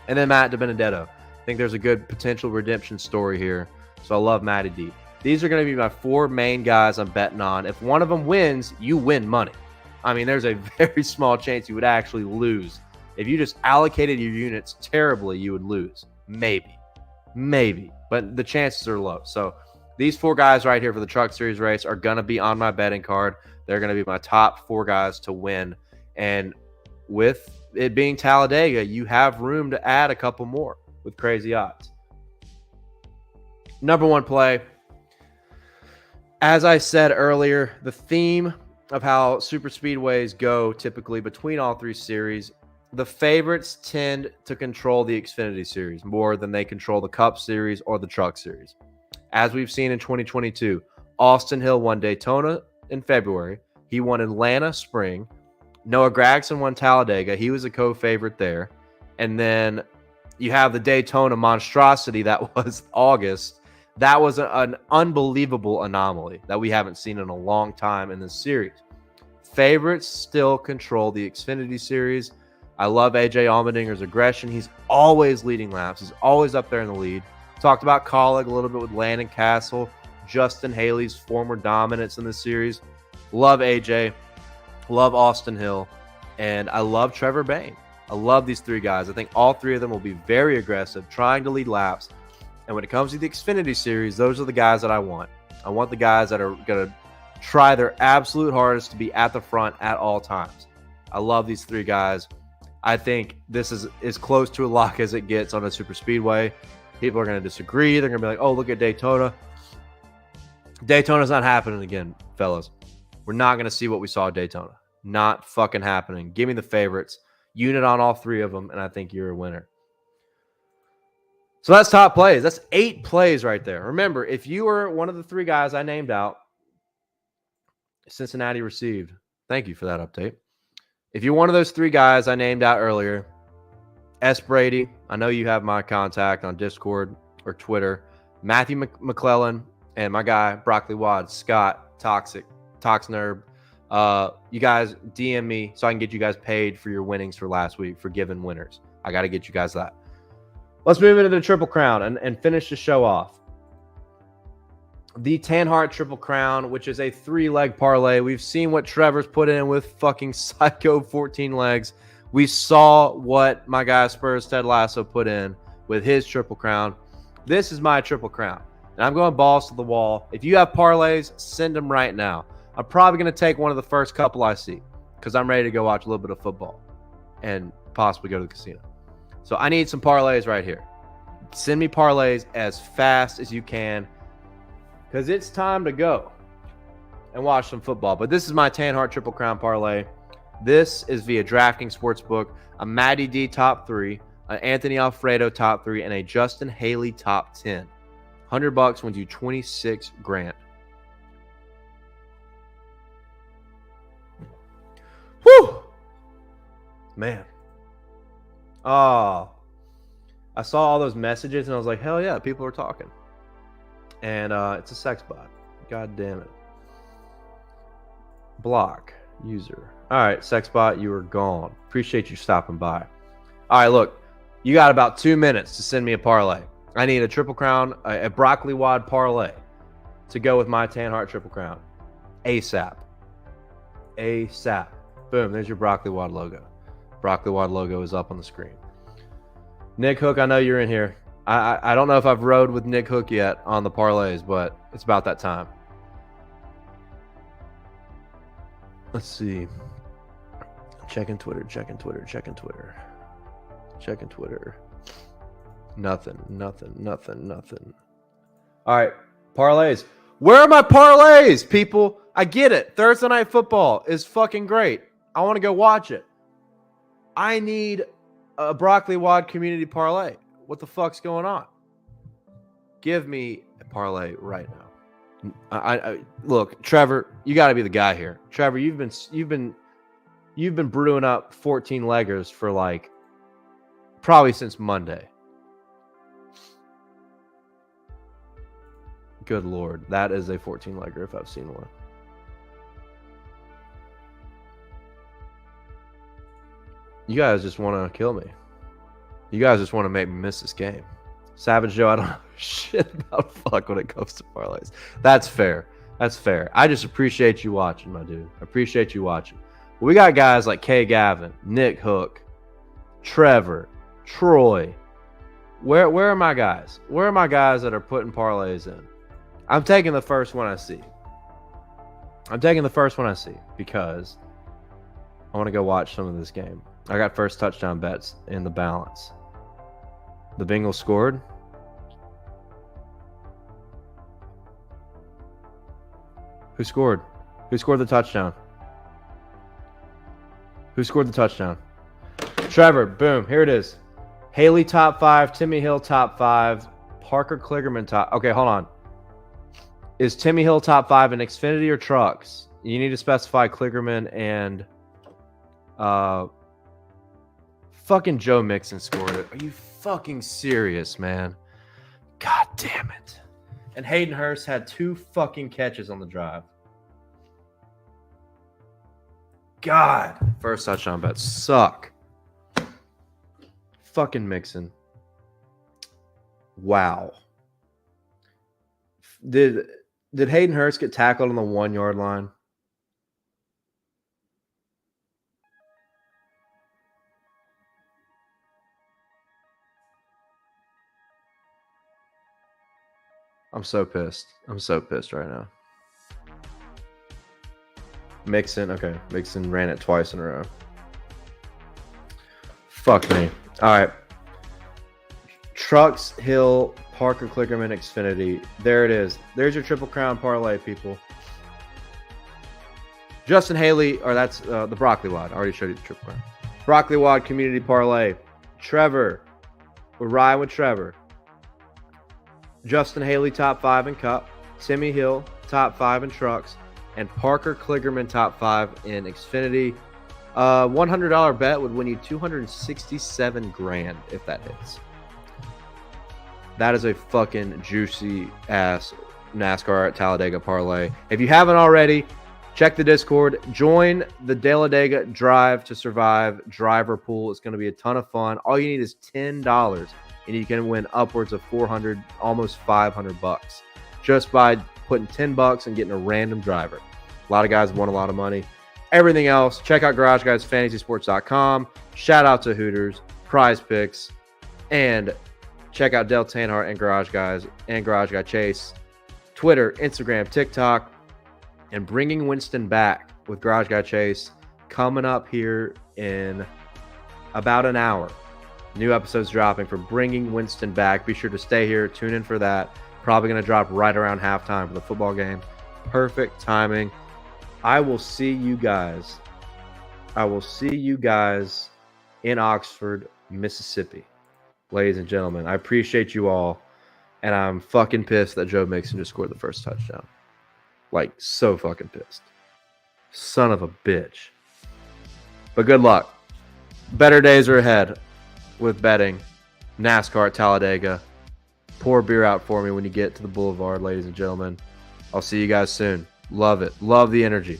And then Matt DiBenedetto. I think there's a good potential redemption story here. So I love Matty D. These are going to be my 4 main guys I'm betting on. If one of them wins, you win money. I mean, there's a very small chance you would actually lose. If you just allocated your units terribly, you would lose. Maybe. But the chances are low. So these 4 guys right here for the Truck Series race are going to be on my betting card. They're going to be my top 4 guys to win. And with it being Talladega, you have room to add a couple more with crazy odds. Number 1 play. As I said earlier, the theme of how super speedways go typically between all 3 series, the favorites tend to control the Xfinity series more than they control the Cup series or the Truck series. As we've seen in 2022, Austin Hill won Daytona in February. He won Atlanta spring. Noah Gragson won Talladega. He was a co-favorite there. And then you have the Daytona monstrosity that was August. That was an unbelievable anomaly that we haven't seen in a long time in this series. Favorites still control the Xfinity series. I love AJ Allmendinger's aggression. He's always leading laps. He's always up there in the lead. Talked about Colleague a little bit with Landon Castle, Justin Haley's former dominance in the series. Love AJ. Love Austin Hill. And I love Trevor Bayne. I love these 3 guys. I think all 3 of them will be very aggressive, trying to lead laps. And when it comes to the Xfinity series, those are the guys that I want. I want the guys that are going to try their absolute hardest to be at the front at all times. I love these 3 guys. I think this is as close to a lock as it gets on a super speedway. People are going to disagree. They're going to be like, oh, look at Daytona. Daytona's not happening again, fellas. We're not going to see what we saw at Daytona. Not fucking happening. Give me the favorites. Unit on all 3 of them, and I think you're a winner. So that's top plays. That's 8 plays right there. Remember, if you were one of the 3 guys I named out, Cincinnati received. Thank you for that update. If you're one of those 3 guys I named out earlier, S. Brady, I know you have my contact on Discord or Twitter, Matthew McClellan, and my guy, Broccoli Wad, Scott, Toxic, Toxnerb. You guys DM me so I can get you guys paid for your winnings for last week, for giving winners. I got to get you guys that. Let's move into the Triple Crown and finish the show off. The Tanhart Triple Crown, which is a 3-leg parlay. We've seen what Trevor's put in with fucking psycho 14 legs. We saw what my guy Spurs Ted Lasso put in with his Triple Crown. This is my Triple Crown. And I'm going balls to the wall. If you have parlays, send them right now. I'm probably going to take one of the first couple I see because I'm ready to go watch a little bit of football and possibly go to the casino. So I need some parlays right here. Send me parlays as fast as you can because it's time to go and watch some football. But this is my Tanhart Triple Crown parlay. This is via DraftKings Sportsbook, a Matty D top 3, an Anthony Alfredo top 3, and a Justin Haley top 10. $100 wins you 26 grand. Whew! Man. Oh. I saw all those messages and I was like, hell yeah, people are talking. And it's a sex bot. God damn it. Block user. All right, sex bot, you are gone. Appreciate you stopping by. All right, look, you got about 2 minutes to send me a parlay. I need a Triple Crown, a broccoli wad parlay to go with my Tanhart Triple Crown. ASAP. ASAP. Boom, there's your broccoli wad logo. Broccoli wad logo is up on the screen. Nick Hook, I know you're in here. I don't know if I've rode with Nick Hook yet on the parlays, but it's about that time. Let's see. Checking Twitter. Nothing. All right, parlays. Where are my parlays, people? I get it. Thursday Night Football is fucking great. I want to go watch it. I need a broccoli wad community parlay. What the fuck's going on? Give me a parlay right now. I look, Trevor, you got to be the guy here. Trevor, you've been brewing up 14 leggers for like probably since Monday. Good Lord, that is a 14 legger if I've seen one. You guys just want to kill me. You guys just want to make me miss this game. Savage Joe, I don't know shit about fuck when it comes to parlays. That's fair. I just appreciate you watching, my dude. I appreciate you watching. We got guys like K. Gavin, Nick Hook, Trevor, Troy. Where are my guys? Where are my guys that are putting parlays in? I'm taking the first one I see. Because I want to go watch some of this game. I got first touchdown bets in the balance. The Bengals scored. Who scored? Who scored the touchdown? Trevor, boom, here it is. Haley top 5, Timmy Hill top 5, Parker Kligerman top. Okay, hold on. Is Timmy Hill top 5 in Xfinity or trucks? You need to specify Kligerman and fucking Joe Mixon scored it. Are you fucking serious, man? God damn it. And Hayden Hurst had 2 fucking catches on the drive. God. First touchdown bets suck. Fucking Mixon. Wow. Did Hayden Hurst get tackled on the 1 yard line? I'm so pissed. Right now. Mixon, okay. Mixon ran it twice in a row. Fuck me. All right. Trucks, Hill, Parker, Kligerman, Xfinity. There it is. There's your Triple Crown parlay, people. Justin Haley, or that's the Broccoli Wad. I already showed you the Triple Crown. Broccoli Wad community parlay. Trevor. We're riding with Trevor. Justin Haley, top 5 in Cup. Timmy Hill, top 5 in Trucks. And Parker Kligerman, top 5 in Xfinity. $100 bet would win you 267 grand if that hits. That is a fucking juicy ass NASCAR at Talladega parlay. If you haven't already, check the Discord. Join the Dalescenter Drive to Survive driver pool. It's going to be a ton of fun. All you need is $10, and you can win upwards of 400, almost 500 bucks just by putting $10 and getting a random driver. A lot of guys won a lot of money. Everything else, check out GarageGuysFantasySports.com. Shout out to Hooters, Prize Picks, and Check out Del Tanhart and Garage Guys and Garage Guy Chase. Twitter, Instagram, TikTok, and bringing Winston back with Garage Guy Chase coming up here in about an hour. New episodes dropping for Bringing Winston Back. Be sure to stay here. Tune in for that. Probably going to drop right around halftime for the football game. Perfect timing. I will see you guys in Oxford, Mississippi. Ladies and gentlemen, I appreciate you all. And I'm fucking pissed that Joe Mixon just scored the first touchdown. Like, so fucking pissed. Son of a bitch. But good luck. Better days are ahead with betting. NASCAR at Talladega. Pour beer out for me when you get to the boulevard, ladies and gentlemen. I'll see you guys soon. Love it. Love the energy.